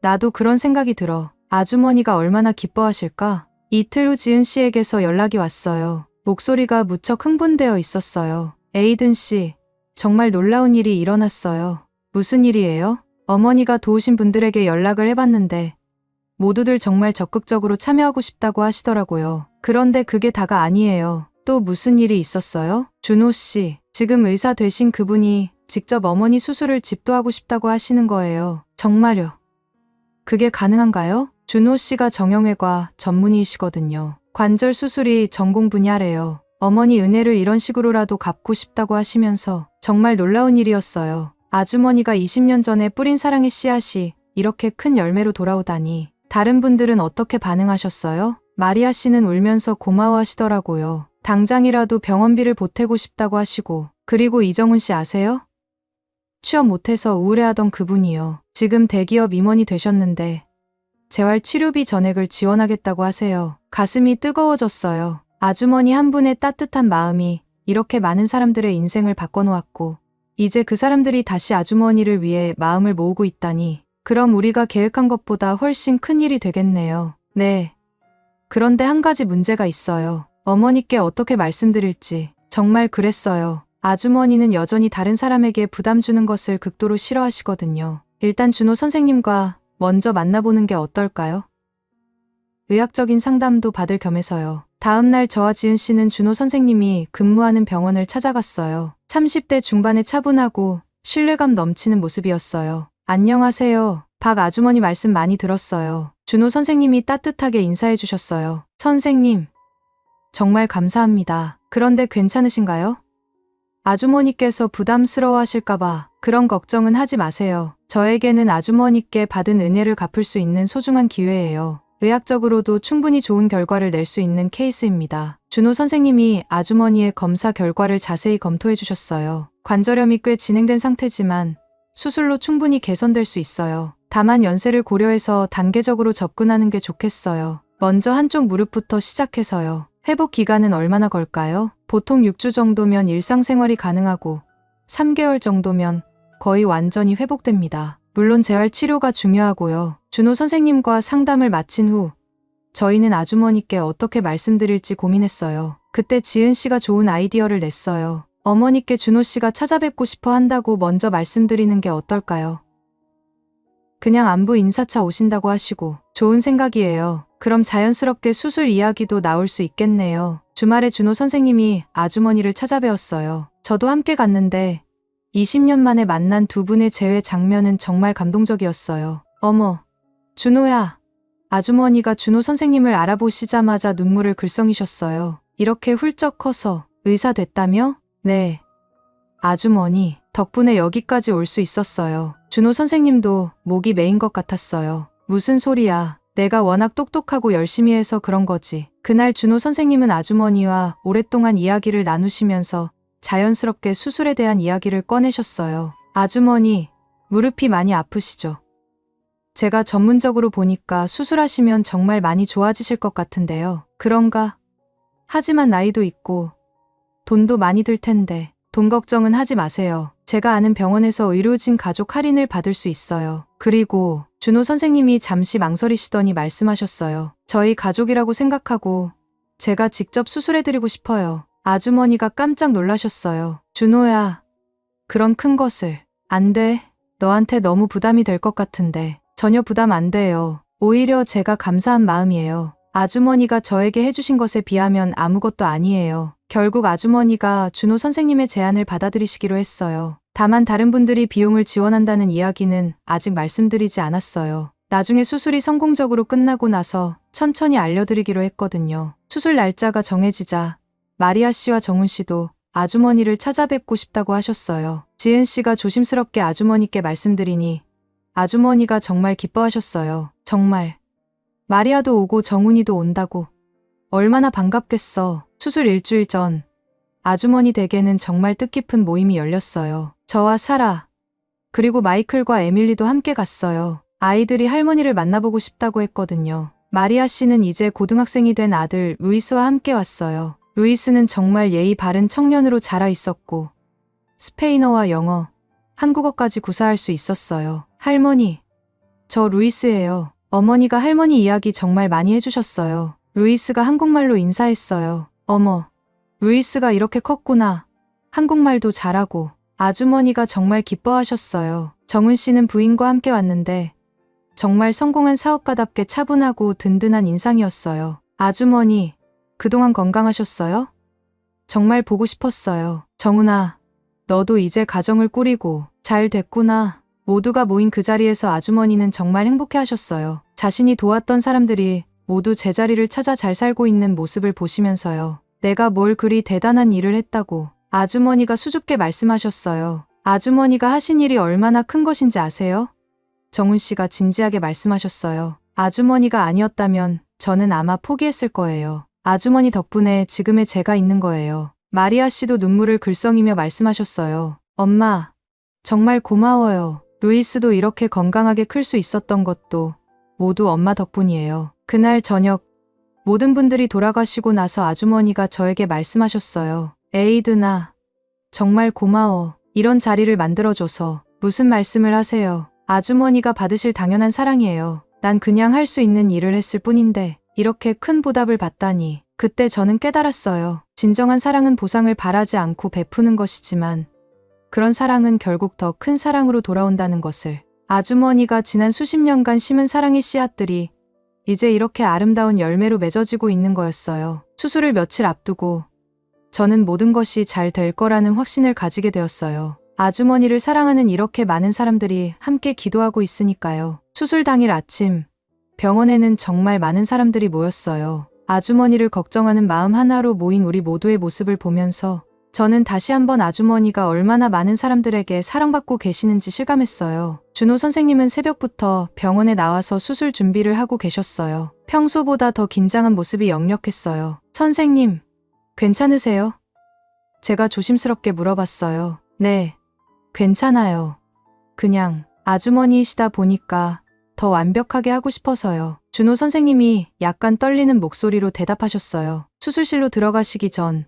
S1: 나도 그런 생각이 들어. 아주머니가 얼마나 기뻐하실까? 이틀 후 지은 씨에게서 연락이 왔어요. 목소리가 무척 흥분되어 있었어요. 에이든 씨, 정말 놀라운 일이 일어났어요. 무슨 일이에요? 어머니가 도우신 분들에게 연락을 해봤는데 모두들 정말 적극적으로 참여하고 싶다고 하시더라고요. 그런데 그게 다가 아니에요. 또 무슨 일이 있었어요? 준호 씨, 지금 의사 되신 그분이 직접 어머니 수술을 집도하고 싶다고 하시는 거예요. 정말요? 그게 가능한가요? 준호 씨가 정형외과 전문의이시거든요. 관절 수술이 전공 분야래요. 어머니 은혜를 이런 식으로라도 갚고 싶다고 하시면서 정말 놀라운 일이었어요. 아주머니가 20년 전에 뿌린 사랑의 씨앗이 이렇게 큰 열매로 돌아오다니. 다른 분들은 어떻게 반응하셨어요? 마리아 씨는 울면서 고마워하시더라고요. 당장이라도 병원비를 보태고 싶다고 하시고. 그리고 이정훈 씨 아세요? 취업 못해서 우울해하던 그분이요. 지금 대기업 임원이 되셨는데 재활 치료비 전액을 지원하겠다고 하세요. 가슴이 뜨거워졌어요. 아주머니 한 분의 따뜻한 마음이 이렇게 많은 사람들의 인생을 바꿔놓았고 이제 그 사람들이 다시 아주머니를 위해 마음을 모으고 있다니. 그럼 우리가 계획한 것보다 훨씬 큰 일이 되겠네요. 네. 그런데 한 가지 문제가 있어요. 어머니께 어떻게 말씀드릴지. 정말 그랬어요. 아주머니는 여전히 다른 사람에게 부담 주는 것을 극도로 싫어하시거든요. 일단 준호 선생님과 먼저 만나보는 게 어떨까요? 의학적인 상담도 받을 겸해서요. 다음 날 저와 지은 씨는 준호 선생님이 근무하는 병원을 찾아갔어요. 30대 중반의 차분하고 신뢰감 넘치는 모습이었어요. 안녕하세요. 박 아주머니 말씀 많이 들었어요. 준호 선생님이 따뜻하게 인사해 주셨어요. 선생님, 정말 감사합니다. 그런데 괜찮으신가요? 아주머니께서 부담스러워하실까봐 그런 걱정은 하지 마세요. 저에게는 아주머니께 받은 은혜를 갚을 수 있는 소중한 기회예요. 의학적으로도 충분히 좋은 결과를 낼 수 있는 케이스입니다. 준호 선생님이 아주머니의 검사 결과를 자세히 검토해 주셨어요. 관절염이 꽤 진행된 상태지만 수술로 충분히 개선될 수 있어요. 다만 연세를 고려해서 단계적으로 접근하는 게 좋겠어요. 먼저 한쪽 무릎부터 시작해서요. 회복 기간은 얼마나 걸까요? 보통 6주 정도면 일상생활이 가능하고 3개월 정도면 거의 완전히 회복됩니다. 물론 재활 치료가 중요하고요. 준호 선생님과 상담을 마친 후 저희는 아주머니께 어떻게 말씀드릴지 고민했어요. 그때 지은 씨가 좋은 아이디어를 냈어요. 어머니께 준호 씨가 찾아뵙고 싶어 한다고 먼저 말씀드리는 게 어떨까요? 그냥 안부 인사차 오신다고 하시고. 좋은 생각이에요. 그럼 자연스럽게 수술 이야기도 나올 수 있겠네요. 주말에 준호 선생님이 아주머니를 찾아뵈었어요. 저도 함께 갔는데 20년 만에 만난 두 분의 재회 장면은 정말 감동적이었어요. 어머, 준호야. 아주머니가 준호 선생님을 알아보시자마자 눈물을 글썽이셨어요. 이렇게 훌쩍 커서 의사 됐다며? 네. 아주머니, 덕분에 여기까지 올 수 있었어요. 준호 선생님도 목이 메인 것 같았어요. 무슨 소리야. 내가 워낙 똑똑하고 열심히 해서 그런 거지. 그날 준호 선생님은 아주머니와 오랫동안 이야기를 나누시면서 자연스럽게 수술에 대한 이야기를 꺼내셨어요. 아주머니, 무릎이 많이 아프시죠? 제가 전문적으로 보니까 수술하시면 정말 많이 좋아지실 것 같은데요. 그런가? 하지만 나이도 있고 돈도 많이 들 텐데 돈 걱정은 하지 마세요. 제가 아는 병원에서 의료진 가족 할인을 받을 수 있어요. 그리고 준호 선생님이 잠시 망설이시더니 말씀하셨어요. 저희 가족이라고 생각하고 제가 직접 수술해드리고 싶어요. 아주머니가 깜짝 놀라셨어요. 준호야, 그런 큰 것을. 안 돼. 너한테 너무 부담이 될 것 같은데. 전혀 부담 안 돼요. 오히려 제가 감사한 마음이에요. 아주머니가 저에게 해주신 것에 비하면 아무것도 아니에요. 결국 아주머니가 준호 선생님의 제안을 받아들이시기로 했어요. 다만 다른 분들이 비용을 지원한다는 이야기는 아직 말씀드리지 않았어요. 나중에 수술이 성공적으로 끝나고 나서 천천히 알려드리기로 했거든요. 수술 날짜가 정해지자 마리아 씨와 정훈 씨도 아주머니를 찾아뵙고 싶다고 하셨어요. 지은 씨가 조심스럽게 아주머니께 말씀드리니 아주머니가 정말 기뻐하셨어요. 정말. 마리아도 오고 정훈이도 온다고. 얼마나 반갑겠어. 수술 일주일 전 아주머니 댁에는 정말 뜻깊은 모임이 열렸어요. 저와 사라, 그리고 마이클과 에밀리도 함께 갔어요. 아이들이 할머니를 만나보고 싶다고 했거든요. 마리아 씨는 이제 고등학생이 된 아들 루이스와 함께 왔어요. 루이스는 정말 예의 바른 청년으로 자라 있었고 스페인어와 영어, 한국어까지 구사할 수 있었어요. 할머니, 저 루이스예요. 어머니가 할머니 이야기 정말 많이 해주셨어요. 루이스가 한국말로 인사했어요. 어머, 루이스가 이렇게 컸구나. 한국말도 잘하고. 아주머니가 정말 기뻐하셨어요. 정훈 씨는 부인과 함께 왔는데 정말 성공한 사업가답게 차분하고 든든한 인상이었어요. 아주머니, 그동안 건강하셨어요? 정말 보고 싶었어요. 정훈아, 너도 이제 가정을 꾸리고 잘 됐구나. 모두가 모인 그 자리에서 아주머니는 정말 행복해하셨어요. 자신이 도왔던 사람들이 모두 제자리를 찾아 잘 살고 있는 모습을 보시면서요. 내가 뭘 그리 대단한 일을 했다고 아주머니가 수줍게 말씀하셨어요. 아주머니가 하신 일이 얼마나 큰 것인지 아세요? 정훈 씨가 진지하게 말씀하셨어요. 아주머니가 아니었다면 저는 아마 포기했을 거예요. 아주머니 덕분에 지금의 제가 있는 거예요. 마리아 씨도 눈물을 글썽이며 말씀하셨어요. 엄마, 정말 고마워요. 루이스도 이렇게 건강하게 클 수 있었던 것도 모두 엄마 덕분이에요. 그날 저녁 모든 분들이 돌아가시고 나서 아주머니가 저에게 말씀하셨어요. 에이드나, 정말 고마워. 이런 자리를 만들어줘서. 무슨 말씀을 하세요. 아주머니가 받으실 당연한 사랑이에요. 난 그냥 할 수 있는 일을 했을 뿐인데 이렇게 큰 보답을 받다니. 그때 저는 깨달았어요. 진정한 사랑은 보상을 바라지 않고 베푸는 것이지만 그런 사랑은 결국 더 큰 사랑으로 돌아온다는 것을. 아주머니가 지난 수십 년간 심은 사랑의 씨앗들이 이제 이렇게 아름다운 열매로 맺어지고 있는 거였어요. 수술을 며칠 앞두고 저는 모든 것이 잘 될 거라는 확신을 가지게 되었어요. 아주머니를 사랑하는 이렇게 많은 사람들이 함께 기도하고 있으니까요. 수술 당일 아침, 병원에는 정말 많은 사람들이 모였어요. 아주머니를 걱정하는 마음 하나로 모인 우리 모두의 모습을 보면서 저는 다시 한번 아주머니가 얼마나 많은 사람들에게 사랑받고 계시는지 실감했어요. 준호 선생님은 새벽부터 병원에 나와서 수술 준비를 하고 계셨어요. 평소보다 더 긴장한 모습이 역력했어요. 선생님, 괜찮으세요? 제가 조심스럽게 물어봤어요. 네, 괜찮아요. 그냥 아주머니이시다 보니까 더 완벽하게 하고 싶어서요. 준호 선생님이 약간 떨리는 목소리로 대답하셨어요. 수술실로 들어가시기 전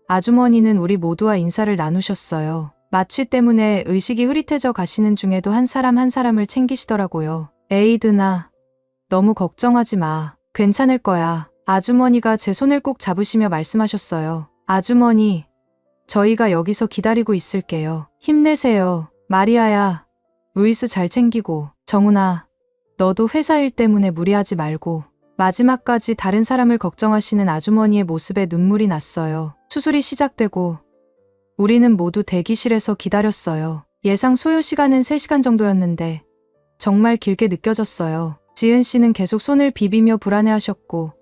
S1: 아주머니는 우리 모두와 인사를 나누셨어요. 마취 때문에 의식이 흐릿해져 가시는 중에도 한 사람 한 사람을 챙기시더라고요. 에이드나, 너무 걱정하지 마. 괜찮을 거야. 아주머니가 제 손을 꼭 잡으시며 말씀하셨어요. 아주머니, 저희가 여기서 기다리고 있을게요. 힘내세요. 마리아야, 루이스 잘 챙기고. 정훈아, 너도 회사 일 때문에 무리하지 말고. 마지막까지 다른 사람을 걱정하시는 아주머니의 모습에 눈물이 났어요. 수술이 시작되고 우리는 모두 대기실에서 기다렸어요. 예상 소요 시간은 3시간 정도였는데 정말 길게 느껴졌어요. 지은 씨는 계속 손을 비비며 불안해하셨고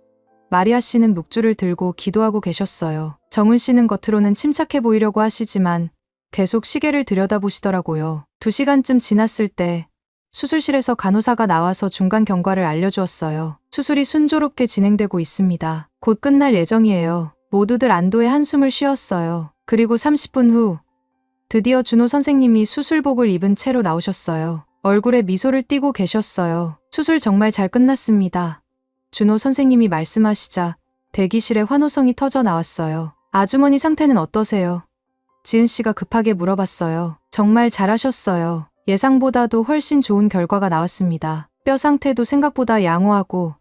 S1: 마리아 씨는 묵주를 들고 기도하고 계셨어요. 정훈 씨는 겉으로는 침착해 보이려고 하시지만 계속 시계를 들여다보시더라고요. 2시간쯤 지났을 때 수술실에서 간호사가 나와서 중간 경과를 알려주었어요. 수술이 순조롭게 진행되고 있습니다. 곧 끝날 예정이에요. 모두들 안도의 한숨을 쉬었어요. 그리고 30분 후 드디어 준호 선생님이 수술복을 입은 채로 나오셨어요. 얼굴에 미소를 띠고 계셨어요. 수술 정말 잘 끝났습니다. 준호 선생님이 말씀하시자 대기실에 환호성이 터져 나왔어요. 아주머니 상태는 어떠세요? 지은 씨가 급하게 물어봤어요. 정말 잘하셨어요. 예상보다도 훨씬 좋은 결과가 나왔습니다. 뼈 상태도 생각보다 양호하고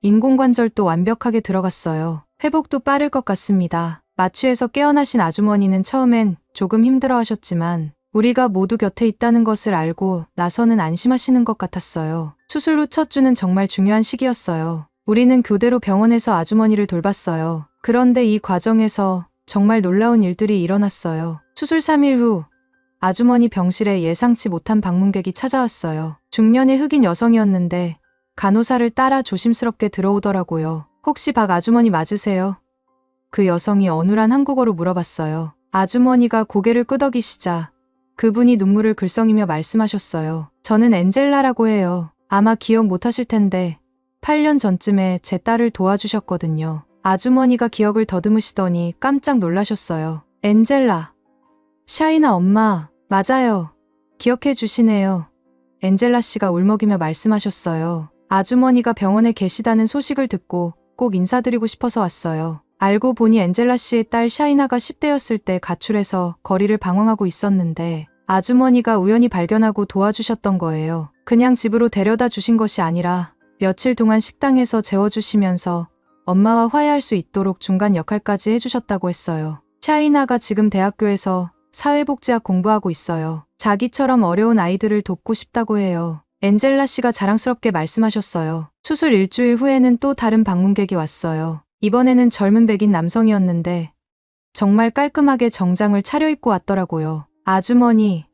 S1: 인공관절도 완벽하게 들어갔어요. 회복도 빠를 것 같습니다. 마취에서 깨어나신 아주머니는 처음엔 조금 힘들어하셨지만 우리가 모두 곁에 있다는 것을 알고 나서는 안심하시는 것 같았어요. 수술 후 첫 주는 정말 중요한 시기였어요. 우리는 교대로 병원에서 아주머니를 돌봤어요. 그런데 이 과정에서 정말 놀라운 일들이 일어났어요. 수술 3일 후 아주머니 병실에 예상치 못한 방문객이 찾아왔어요. 중년의 흑인 여성이었는데 간호사를 따라 조심스럽게 들어오더라고요. 혹시 박 아주머니 맞으세요? 그 여성이 어눌한 한국어로 물어봤어요. 아주머니가 고개를 끄덕이시자 그분이 눈물을 글썽이며 말씀하셨어요. 저는 엔젤라라고 해요. 아마 기억 못하실 텐데 8년 전쯤에 제 딸을 도와주셨거든요. 아주머니가 기억을 더듬으시더니 깜짝 놀라셨어요. 엔젤라. 샤이나 엄마. 맞아요. 기억해 주시네요. 엔젤라 씨가 울먹이며 말씀하셨어요. 아주머니가 병원에 계시다는 소식을 듣고 꼭 인사드리고 싶어서 왔어요. 알고 보니 엔젤라 씨의 딸 샤이나가 10대였을 때 가출해서 거리를 방황하고 있었는데 아주머니가 우연히 발견하고 도와주셨던 거예요. 그냥 집으로 데려다 주신 것이 아니라 며칠 동안 식당에서 재워주시면서 엄마와 화해할 수 있도록 중간 역할까지 해주셨다고 했어요. 샤이나가 지금 대학교에서 사회복지학 공부하고 있어요. 자기처럼 어려운 아이들을 돕고 싶다고 해요. 엔젤라 씨가 자랑스럽게 말씀하셨어요. 수술 일주일 후에는 또 다른 방문객이 왔어요. 이번에는 젊은 백인 남성이었는데 정말 깔끔하게 정장을 차려입고 왔더라고요. 아주머니,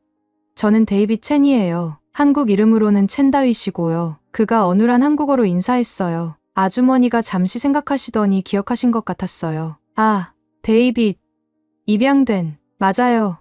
S1: 저는 데이빗 첸이에요. 한국 이름으로는 첸다윗이고요. 그가 어눌한 한국어로 인사했어요. 아주머니가 잠시 생각하시더니 기억하신 것 같았어요. 아, 데이빗. 입양된. 맞아요.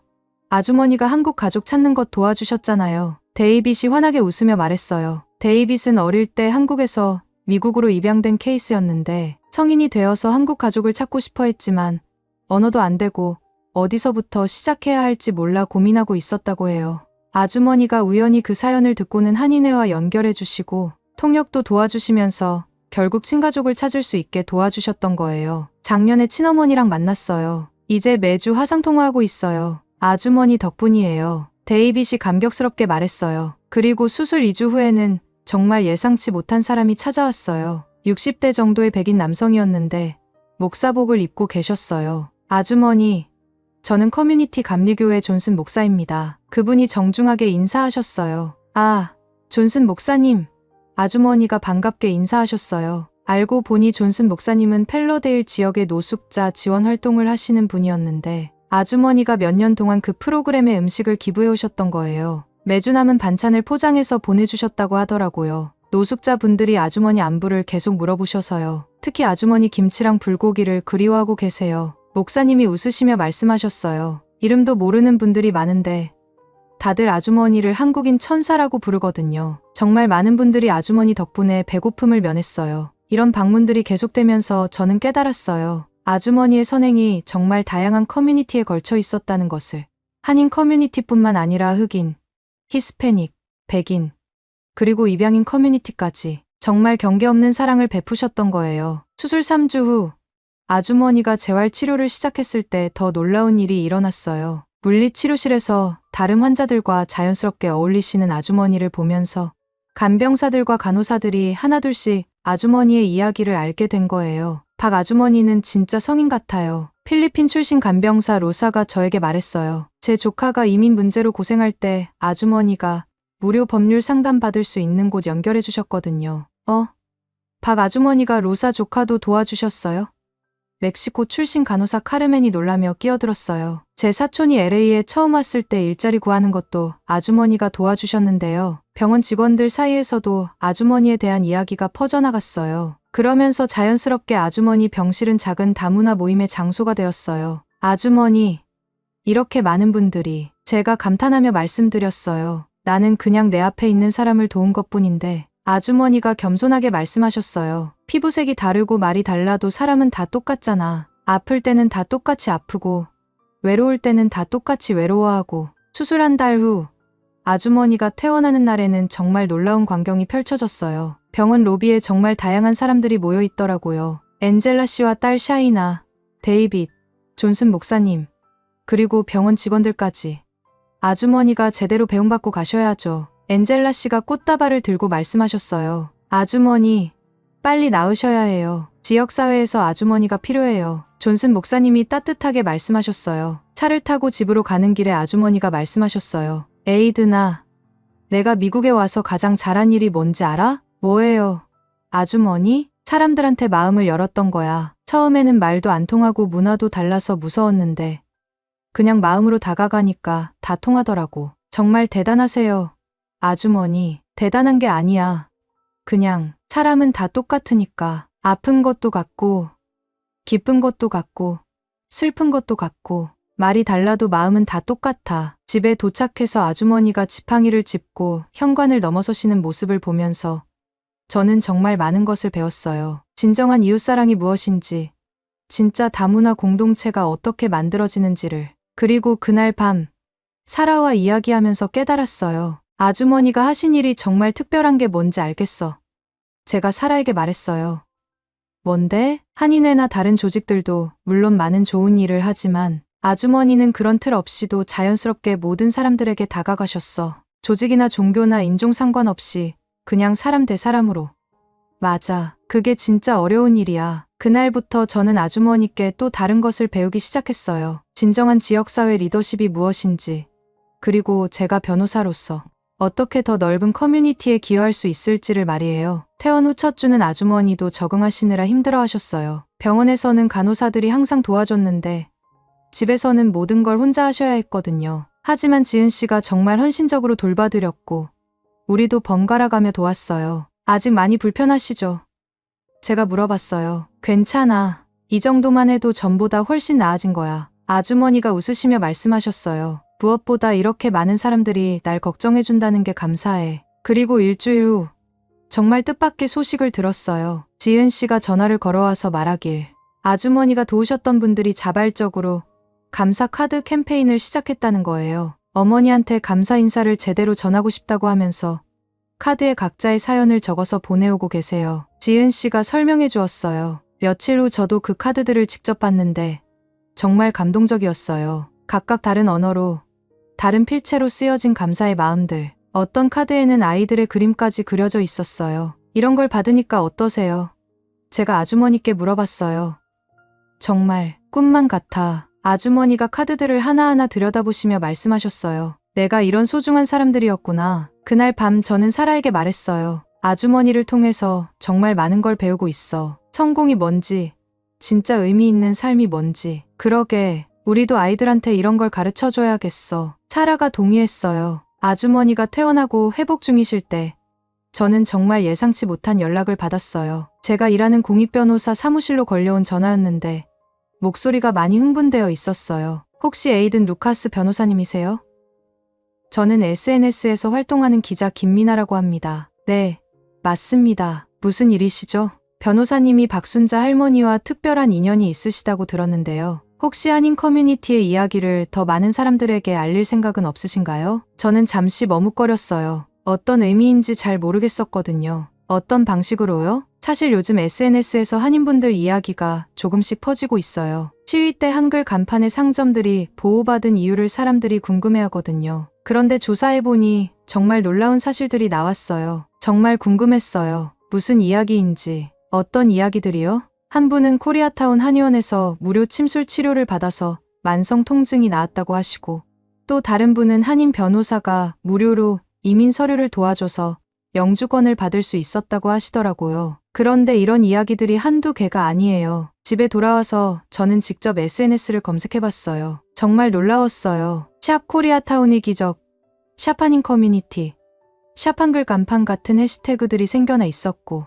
S1: 아주머니가 한국 가족 찾는 것 도와주셨잖아요. 데이빗이 환하게 웃으며 말했어요. 데이빗은 어릴 때 한국에서 미국으로 입양된 케이스였는데 성인이 되어서 한국 가족을 찾고 싶어 했지만 언어도 안 되고 어디서부터 시작해야 할지 몰라 고민하고 있었다고 해요. 아주머니가 우연히 그 사연을 듣고는 한인회와 연결해 주시고 통역도 도와주시면서 결국 친가족을 찾을 수 있게 도와주셨던 거예요. 작년에 친어머니랑 만났어요. 이제 매주 화상통화하고 있어요. 아주머니 덕분이에요. 데이빗이 감격스럽게 말했어요. 그리고 수술 2주 후에는 정말 예상치 못한 사람이 찾아왔어요. 60대 정도의 백인 남성이었는데 목사복을 입고 계셨어요. 아주머니, 저는 커뮤니티 감리교회 존슨 목사입니다. 그분이 정중하게 인사하셨어요. 아, 존슨 목사님. 아주머니가 반갑게 인사하셨어요. 알고 보니 존슨 목사님은 펠러데일 지역의 노숙자 지원 활동을 하시는 분이었는데 아주머니가 몇 년 동안 그 프로그램에 음식을 기부해 오셨던 거예요. 매주 남은 반찬을 포장해서 보내주셨다고 하더라고요. 노숙자분들이 아주머니 안부를 계속 물어보셔서요. 특히 아주머니 김치랑 불고기를 그리워하고 계세요. 목사님이 웃으시며 말씀하셨어요. 이름도 모르는 분들이 많은데 다들 아주머니를 한국인 천사라고 부르거든요. 정말 많은 분들이 아주머니 덕분에 배고픔을 면했어요. 이런 방문들이 계속되면서 저는 깨달았어요. 아주머니의 선행이 정말 다양한 커뮤니티에 걸쳐 있었다는 것을. 한인 커뮤니티뿐만 아니라 흑인, 히스패닉, 백인, 그리고 입양인 커뮤니티까지 정말 경계 없는 사랑을 베푸셨던 거예요. 수술 3주 후 아주머니가 재활치료를 시작했을 때 더 놀라운 일이 일어났어요. 물리치료실에서 다른 환자들과 자연스럽게 어울리시는 아주머니를 보면서 간병사들과 간호사들이 하나둘씩 아주머니의 이야기를 알게 된 거예요. 박 아주머니는 진짜 성인 같아요. 필리핀 출신 간병사 로사가 저에게 말했어요. 제 조카가 이민 문제로 고생할 때 아주머니가 무료 법률 상담 받을 수 있는 곳 연결해 주셨거든요. 박 아주머니가 로사 조카도 도와주셨어요? 멕시코 출신 간호사 카르멘이 놀라며 끼어들었어요. 제 사촌이 LA에 처음 왔을 때 일자리 구하는 것도 아주머니가 도와주셨는데요. 병원 직원들 사이에서도 아주머니에 대한 이야기가 퍼져나갔어요. 그러면서 자연스럽게 아주머니 병실은 작은 다문화 모임의 장소가 되었어요. 아주머니, 이렇게 많은 분들이. 제가 감탄하며 말씀드렸어요. 나는 그냥 내 앞에 있는 사람을 도운 것뿐인데. 아주머니가 겸손하게 말씀하셨어요. 피부색이 다르고 말이 달라도 사람은 다 똑같잖아. 아플 때는 다 똑같이 아프고 외로울 때는 다 똑같이 외로워하고. 수술한 달 후 아주머니가 퇴원하는 날에는 정말 놀라운 광경이 펼쳐졌어요. 병원 로비에 정말 다양한 사람들이 모여 있더라고요. 엔젤라 씨와 딸 샤이나, 데이빗, 존슨 목사님, 그리고 병원 직원들까지. 아주머니가 제대로 배움받고 가셔야죠. 엔젤라 씨가 꽃다발을 들고 말씀하셨어요. 아주머니, 빨리 나으셔야 해요. 지역사회에서 아주머니가 필요해요. 존슨 목사님이 따뜻하게 말씀하셨어요. 차를 타고 집으로 가는 길에 아주머니가 말씀하셨어요. 에이드나, 내가 미국에 와서 가장 잘한 일이 뭔지 알아? 뭐예요? 아주머니? 사람들한테 마음을 열었던 거야. 처음에는 말도 안 통하고 문화도 달라서 무서웠는데 그냥 마음으로 다가가니까 다 통하더라고. 정말 대단하세요. 아주머니, 대단한 게 아니야. 그냥 사람은 다 똑같으니까 아픈 것도 같고 기쁜 것도 같고 슬픈 것도 같고 말이 달라도 마음은 다 똑같아. 집에 도착해서 아주머니가 지팡이를 짚고 현관을 넘어서시는 모습을 보면서 저는 정말 많은 것을 배웠어요. 진정한 이웃사랑이 무엇인지, 진짜 다문화 공동체가 어떻게 만들어지는지를. 그리고 그날 밤 사라와 이야기하면서 깨달았어요. 아주머니가 하신 일이 정말 특별한 게 뭔지 알겠어. 제가 사라에게 말했어요. 뭔데? 한인회나 다른 조직들도 물론 많은 좋은 일을 하지만 아주머니는 그런 틀 없이도 자연스럽게 모든 사람들에게 다가가셨어. 조직이나 종교나 인종 상관없이 그냥 사람 대 사람으로. 맞아. 그게 진짜 어려운 일이야. 그날부터 저는 아주머니께 또 다른 것을 배우기 시작했어요. 진정한 지역사회 리더십이 무엇인지, 그리고 제가 변호사로서 어떻게 더 넓은 커뮤니티에 기여할 수 있을지를 말이에요. 퇴원 후 첫 주는 아주머니도 적응하시느라 힘들어하셨어요. 병원에서는 간호사들이 항상 도와줬는데 집에서는 모든 걸 혼자 하셔야 했거든요. 하지만 지은 씨가 정말 헌신적으로 돌봐드렸고 우리도 번갈아가며 도왔어요. 아직 많이 불편하시죠? 제가 물어봤어요. 괜찮아. 이 정도만 해도 전보다 훨씬 나아진 거야. 아주머니가 웃으시며 말씀하셨어요. 무엇보다 이렇게 많은 사람들이 날 걱정해준다는 게 감사해. 그리고 일주일 후 정말 뜻밖의 소식을 들었어요. 지은 씨가 전화를 걸어와서 말하길 아주머니가 도우셨던 분들이 자발적으로 감사 카드 캠페인을 시작했다는 거예요. 어머니한테 감사 인사를 제대로 전하고 싶다고 하면서 카드에 각자의 사연을 적어서 보내오고 계세요. 지은 씨가 설명해 주었어요. 며칠 후 저도 그 카드들을 직접 봤는데 정말 감동적이었어요. 각각 다른 언어로, 다른 필체로 쓰여진 감사의 마음들. 어떤 카드에는 아이들의 그림까지 그려져 있었어요. 이런 걸 받으니까 어떠세요? 제가 아주머니께 물어봤어요. 정말 꿈만 같아. 아주머니가 카드들을 하나하나 들여다보시며 말씀하셨어요. 내가 이런 소중한 사람들이었구나. 그날 밤 저는 사라에게 말했어요. 아주머니를 통해서 정말 많은 걸 배우고 있어. 성공이 뭔지, 진짜 의미 있는 삶이 뭔지. 그러게, 우리도 아이들한테 이런 걸 가르쳐줘야겠어. 사라가 동의했어요. 아주머니가 퇴원하고 회복 중이실 때 저는 정말 예상치 못한 연락을 받았어요. 제가 일하는 공익변호사 사무실로 걸려온 전화였는데 목소리가 많이 흥분되어 있었어요. 혹시 에이든 루카스 변호사님이세요? 저는 SNS에서 활동하는 기자 김미나라고 합니다. 네, 맞습니다. 무슨 일이시죠? 변호사님이 박순자 할머니와 특별한 인연이 있으시다고 들었는데요. 혹시 한인 커뮤니티의 이야기를 더 많은 사람들에게 알릴 생각은 없으신가요? 저는 잠시 머뭇거렸어요. 어떤 의미인지 잘 모르겠었거든요. 어떤 방식으로요? 사실 요즘 SNS에서 한인분들 이야기가 조금씩 퍼지고 있어요. 시위 때 한글 간판의 상점들이 보호받은 이유를 사람들이 궁금해하거든요. 그런데 조사해보니 정말 놀라운 사실들이 나왔어요. 정말 궁금했어요. 무슨 이야기인지. 어떤 이야기들이요? 한 분은 코리아타운 한의원에서 무료 침술 치료를 받아서 만성 통증이 나았다고 하시고, 또 다른 분은 한인 변호사가 무료로 이민 서류를 도와줘서 영주권을 받을 수 있었다고 하시더라고요. 그런데 이런 이야기들이 한두 개가 아니에요. 집에 돌아와서 저는 직접 SNS를 검색해봤어요. 정말 놀라웠어요. 샵 코리아타운의 기적, 샵 한인 커뮤니티, 샵 한글 간판 같은 해시태그들이 생겨나 있었고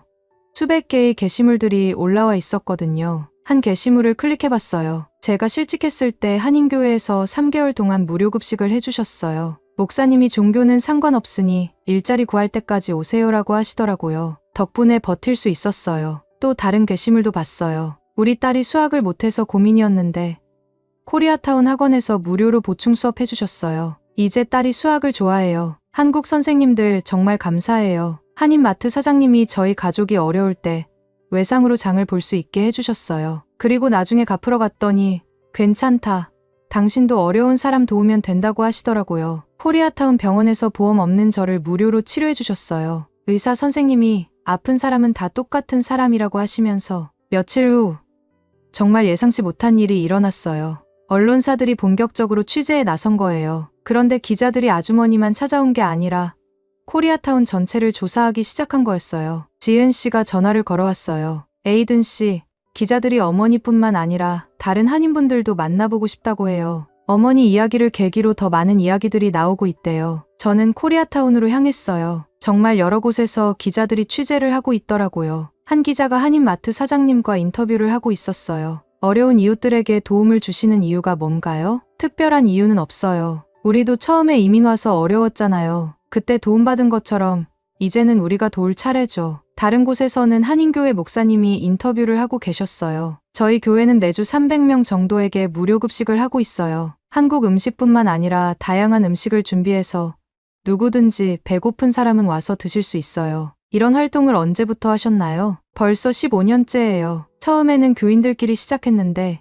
S1: 수백 개의 게시물들이 올라와 있었거든요. 한 게시물을 클릭해봤어요. 제가 실직했을 때 한인교회에서 3개월 동안 무료 급식을 해주셨어요. 목사님이 종교는 상관없으니 일자리 구할 때까지 오세요라고 하시더라고요. 덕분에 버틸 수 있었어요. 또 다른 게시물도 봤어요. 우리 딸이 수학을 못해서 고민이었는데 코리아타운 학원에서 무료로 보충 수업 해주셨어요. 이제 딸이 수학을 좋아해요. 한국 선생님들 정말 감사해요. 한인마트 사장님이 저희 가족이 어려울 때 외상으로 장을 볼 수 있게 해주셨어요. 그리고 나중에 갚으러 갔더니 괜찮다. 당신도 어려운 사람 도우면 된다고 하시더라고요. 코리아타운 병원에서 보험 없는 저를 무료로 치료해 주셨어요. 의사 선생님이 아픈 사람은 다 똑같은 사람이라고 하시면서 며칠 후 정말 예상치 못한 일이 일어났어요. 언론사들이 본격적으로 취재에 나선 거예요. 그런데 기자들이 아주머니만 찾아온 게 아니라 코리아타운 전체를 조사하기 시작한 거였어요. 지은 씨가 전화를 걸어왔어요. 에이든 씨, 기자들이 어머니뿐만 아니라 다른 한인분들도 만나보고 싶다고 해요. 어머니 이야기를 계기로 더 많은 이야기들이 나오고 있대요. 저는 코리아타운으로 향했어요. 정말 여러 곳에서 기자들이 취재를 하고 있더라고요. 한 기자가 한인마트 사장님과 인터뷰를 하고 있었어요. 어려운 이웃들에게 도움을 주시는 이유가 뭔가요? 특별한 이유는 없어요. 우리도 처음에 이민 와서 어려웠잖아요. 그때 도움받은 것처럼 이제는 우리가 도울 차례죠. 다른 곳에서는 한인교회 목사님이 인터뷰를 하고 계셨어요. 저희 교회는 매주 300명 정도에게 무료 급식을 하고 있어요. 한국 음식뿐만 아니라 다양한 음식을 준비해서 누구든지 배고픈 사람은 와서 드실 수 있어요. 이런 활동을 언제부터 하셨나요? 벌써 15년째예요. 처음에는 교인들끼리 시작했는데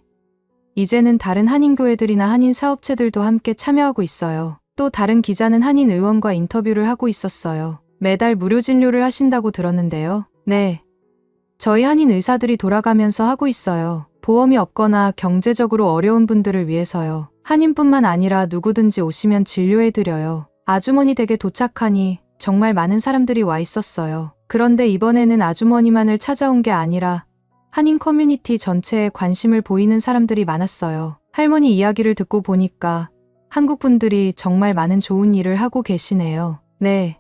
S1: 이제는 다른 한인교회들이나 한인 사업체들도 함께 참여하고 있어요. 또 다른 기자는 한인 의원과 인터뷰를 하고 있었어요. 매달 무료 진료를 하신다고 들었는데요. 네. 저희 한인 의사들이 돌아가면서 하고 있어요. 보험이 없거나 경제적으로 어려운 분들을 위해서요. 한인뿐만 아니라 누구든지 오시면 진료해드려요. 아주머니 댁에 도착하니 정말 많은 사람들이 와 있었어요. 그런데 이번에는 아주머니만을 찾아온 게 아니라 한인 커뮤니티 전체에 관심을 보이는 사람들이 많았어요. 할머니 이야기를 듣고 보니까 한국 분들이 정말 많은 좋은 일을 하고 계시네요. 네.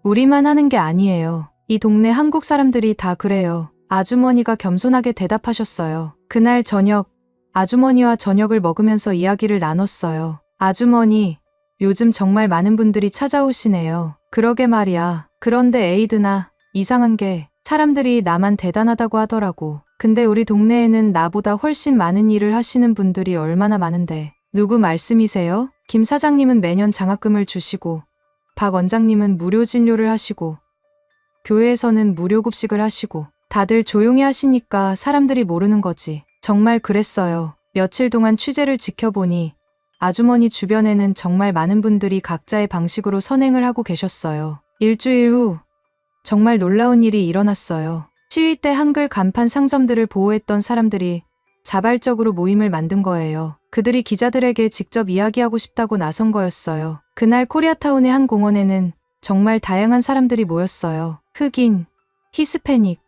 S1: 우리만 하는 게 아니에요. 이 동네 한국 사람들이 다 그래요. 아주머니가 겸손하게 대답하셨어요. 그날 저녁, 아주머니와 저녁을 먹으면서 이야기를 나눴어요. 아주머니, 요즘 정말 많은 분들이 찾아오시네요. 그러게 말이야. 그런데 에이드나 이상한 게 사람들이 나만 대단하다고 하더라고. 근데 우리 동네에는 나보다 훨씬 많은 일을 하시는 분들이 얼마나 많은데. 누구 말씀이세요? 김 사장님은 매년 장학금을 주시고 박 원장님은 무료 진료를 하시고 교회에서는 무료 급식을 하시고 다들 조용히 하시니까 사람들이 모르는 거지. 정말 그랬어요. 며칠 동안 취재를 지켜보니 아주머니 주변에는 정말 많은 분들이 각자의 방식으로 선행을 하고 계셨어요. 일주일 후 정말 놀라운 일이 일어났어요. 시위 때 한글 간판 상점들을 보호했던 사람들이 자발적으로 모임을 만든 거예요. 그들이 기자들에게 직접 이야기하고 싶다고 나선 거였어요. 그날 코리아타운의 한 공원에는 정말 다양한 사람들이 모였어요. 흑인, 히스패닉,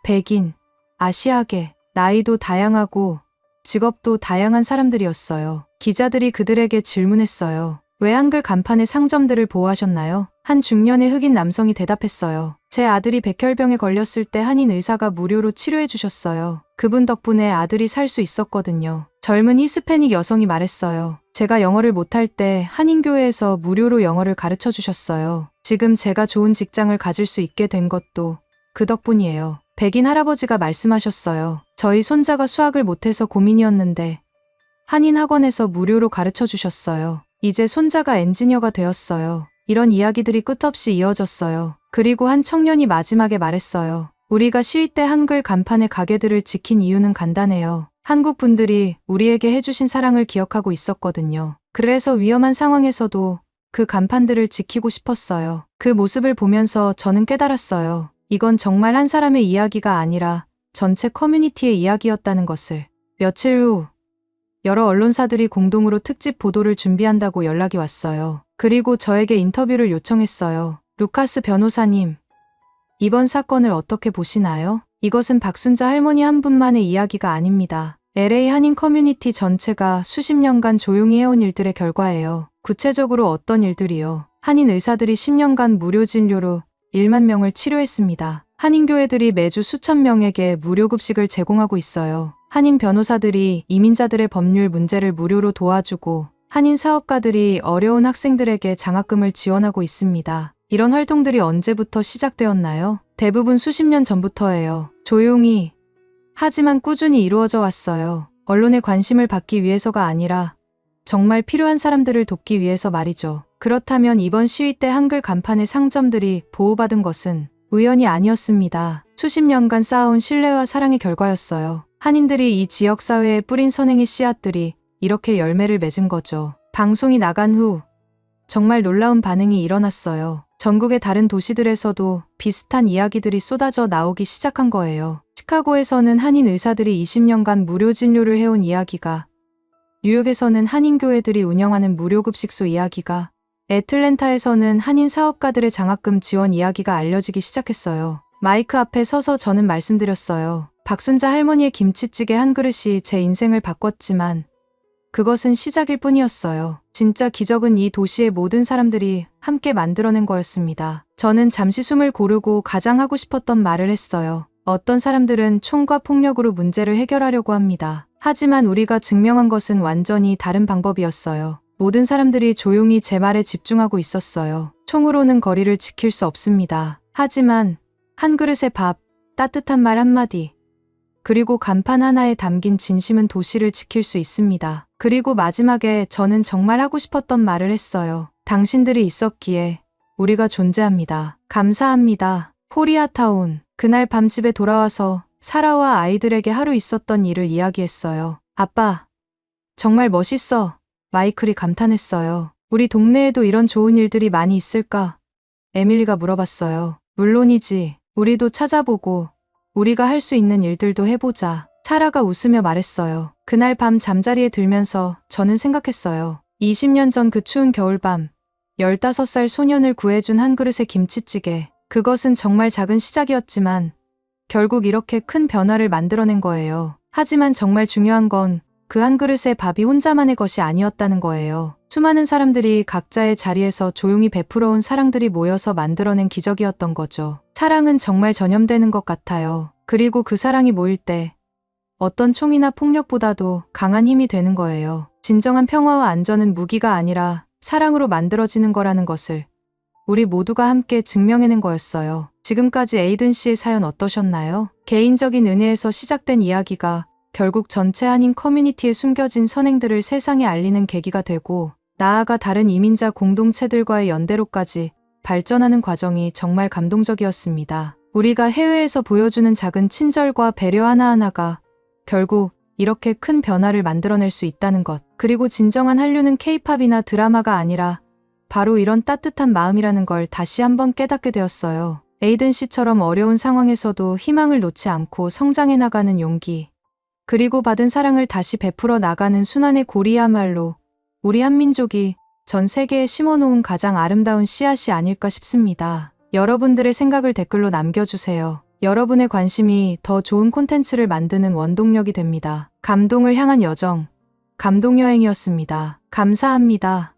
S1: 백인, 아시아계, 나이도 다양하고 직업도 다양한 사람들이었어요. 기자들이 그들에게 질문했어요. 왜 한글 간판의 상점들을 보호하셨나요? 한 중년의 흑인 남성이 대답했어요. 제 아들이 백혈병에 걸렸을 때 한인 의사가 무료로 치료해 주셨어요. 그분 덕분에 아들이 살 수 있었거든요. 젊은 히스패닉 여성이 말했어요. 제가 영어를 못할 때 한인교회에서 무료로 영어를 가르쳐 주셨어요. 지금 제가 좋은 직장을 가질 수 있게 된 것도 그 덕분이에요. 백인 할아버지가 말씀하셨어요. 저희 손자가 수학을 못해서 고민이었는데 한인 학원에서 무료로 가르쳐 주셨어요. 이제 손자가 엔지니어가 되었어요. 이런 이야기들이 끝없이 이어졌어요. 그리고 한 청년이 마지막에 말했어요. 우리가 시위 때 한글 간판의 가게들을 지킨 이유는 간단해요. 한국 분들이 우리에게 해주신 사랑을 기억하고 있었거든요. 그래서 위험한 상황에서도 그 간판들을 지키고 싶었어요. 그 모습을 보면서 저는 깨달았어요. 이건 정말 한 사람의 이야기가 아니라 전체 커뮤니티의 이야기였다는 것을. 며칠 후 여러 언론사들이 공동으로 특집 보도를 준비한다고 연락이 왔어요. 그리고 저에게 인터뷰를 요청했어요. 루카스 변호사님, 이번 사건을 어떻게 보시나요? 이것은 박순자 할머니 한 분만의 이야기가 아닙니다. LA 한인 커뮤니티 전체가 수십 년간 조용히 해온 일들의 결과예요. 구체적으로 어떤 일들이요? 한인 의사들이 10년간 무료 진료로 1만 명을 치료했습니다. 한인교회들이 매주 수천 명에게 무료 급식을 제공하고 있어요. 한인 변호사들이 이민자들의 법률 문제를 무료로 도와주고 한인 사업가들이 어려운 학생들에게 장학금을 지원하고 있습니다. 이런 활동들이 언제부터 시작되었나요? 대부분 수십 년 전부터예요. 조용히 하지만 꾸준히 이루어져 왔어요. 언론의 관심을 받기 위해서가 아니라 정말 필요한 사람들을 돕기 위해서 말이죠. 그렇다면 이번 시위 때 한글 간판의 상점들이 보호받은 것은 우연이 아니었습니다. 수십 년간 쌓아온 신뢰와 사랑의 결과였어요. 한인들이 이 지역사회에 뿌린 선행의 씨앗들이 이렇게 열매를 맺은 거죠. 방송이 나간 후 정말 놀라운 반응이 일어났어요. 전국의 다른 도시들에서도 비슷한 이야기들이 쏟아져 나오기 시작한 거예요. 시카고에서는 한인 의사들이 20년간 무료 진료를 해온 이야기가, 뉴욕에서는 한인교회들이 운영하는 무료 급식소 이야기가, 애틀랜타에서는 한인 사업가들의 장학금 지원 이야기가 알려지기 시작했어요. 마이크 앞에 서서 저는 말씀드렸어요. 박순자 할머니의 김치찌개 한 그릇이 제 인생을 바꿨지만 그것은 시작일 뿐이었어요. 진짜 기적은 이 도시의 모든 사람들이 함께 만들어낸 거였습니다. 저는 잠시 숨을 고르고 가장 하고 싶었던 말을 했어요. 어떤 사람들은 총과 폭력으로 문제를 해결하려고 합니다. 하지만 우리가 증명한 것은 완전히 다른 방법이었어요. 모든 사람들이 조용히 제 말에 집중하고 있었어요. 총으로는 거리를 지킬 수 없습니다. 하지만 한 그릇의 밥, 따뜻한 말 한마디, 그리고 간판 하나에 담긴 진심은 도시를 지킬 수 있습니다. 그리고 마지막에 저는 정말 하고 싶었던 말을 했어요. 당신들이 있었기에 우리가 존재합니다. 감사합니다. 코리아타운. 그날 밤 집에 돌아와서 사라와 아이들에게 하루 있었던 일을 이야기했어요. 아빠, 정말 멋있어. 마이클이 감탄했어요. 우리 동네에도 이런 좋은 일들이 많이 있을까? 에밀리가 물어봤어요. 물론이지. 우리도 찾아보고 우리가 할 수 있는 일들도 해보자. 사라가 웃으며 말했어요. 그날 밤 잠자리에 들면서 저는 생각했어요. 20년 전 그 추운 겨울밤, 15살 소년을 구해준 한 그릇의 김치찌개. 그것은 정말 작은 시작이었지만 결국 이렇게 큰 변화를 만들어낸 거예요. 하지만 정말 중요한 건 그 한 그릇의 밥이 혼자만의 것이 아니었다는 거예요. 수많은 사람들이 각자의 자리에서 조용히 베풀어온 사랑들이 모여서 만들어낸 기적이었던 거죠. 사랑은 정말 전염되는 것 같아요. 그리고 그 사랑이 모일 때 어떤 총이나 폭력보다도 강한 힘이 되는 거예요. 진정한 평화와 안전은 무기가 아니라 사랑으로 만들어지는 거라는 것을 우리 모두가 함께 증명해낸 거였어요. 지금까지 에이든 씨의 사연 어떠셨나요? 개인적인 은혜에서 시작된 이야기가 결국 전체 한인 커뮤니티에 숨겨진 선행들을 세상에 알리는 계기가 되고 나아가 다른 이민자 공동체들과의 연대로까지 발전하는 과정이 정말 감동적이었습니다. 우리가 해외에서 보여주는 작은 친절과 배려 하나하나가 결국 이렇게 큰 변화를 만들어낼 수 있다는 것. 그리고 진정한 한류는 케이팝이나 드라마가 아니라 바로 이런 따뜻한 마음이라는 걸 다시 한번 깨닫게 되었어요. 에이든 씨처럼 어려운 상황에서도 희망을 놓지 않고 성장해 나가는 용기, 그리고 받은 사랑을 다시 베풀어 나가는 순환의 고리야말로 우리 한민족이 전 세계에 심어놓은 가장 아름다운 씨앗이 아닐까 싶습니다. 여러분들의 생각을 댓글로 남겨주세요. 여러분의 관심이 더 좋은 콘텐츠를 만드는 원동력이 됩니다. 감동을 향한 여정, 감동여행이었습니다. 감사합니다.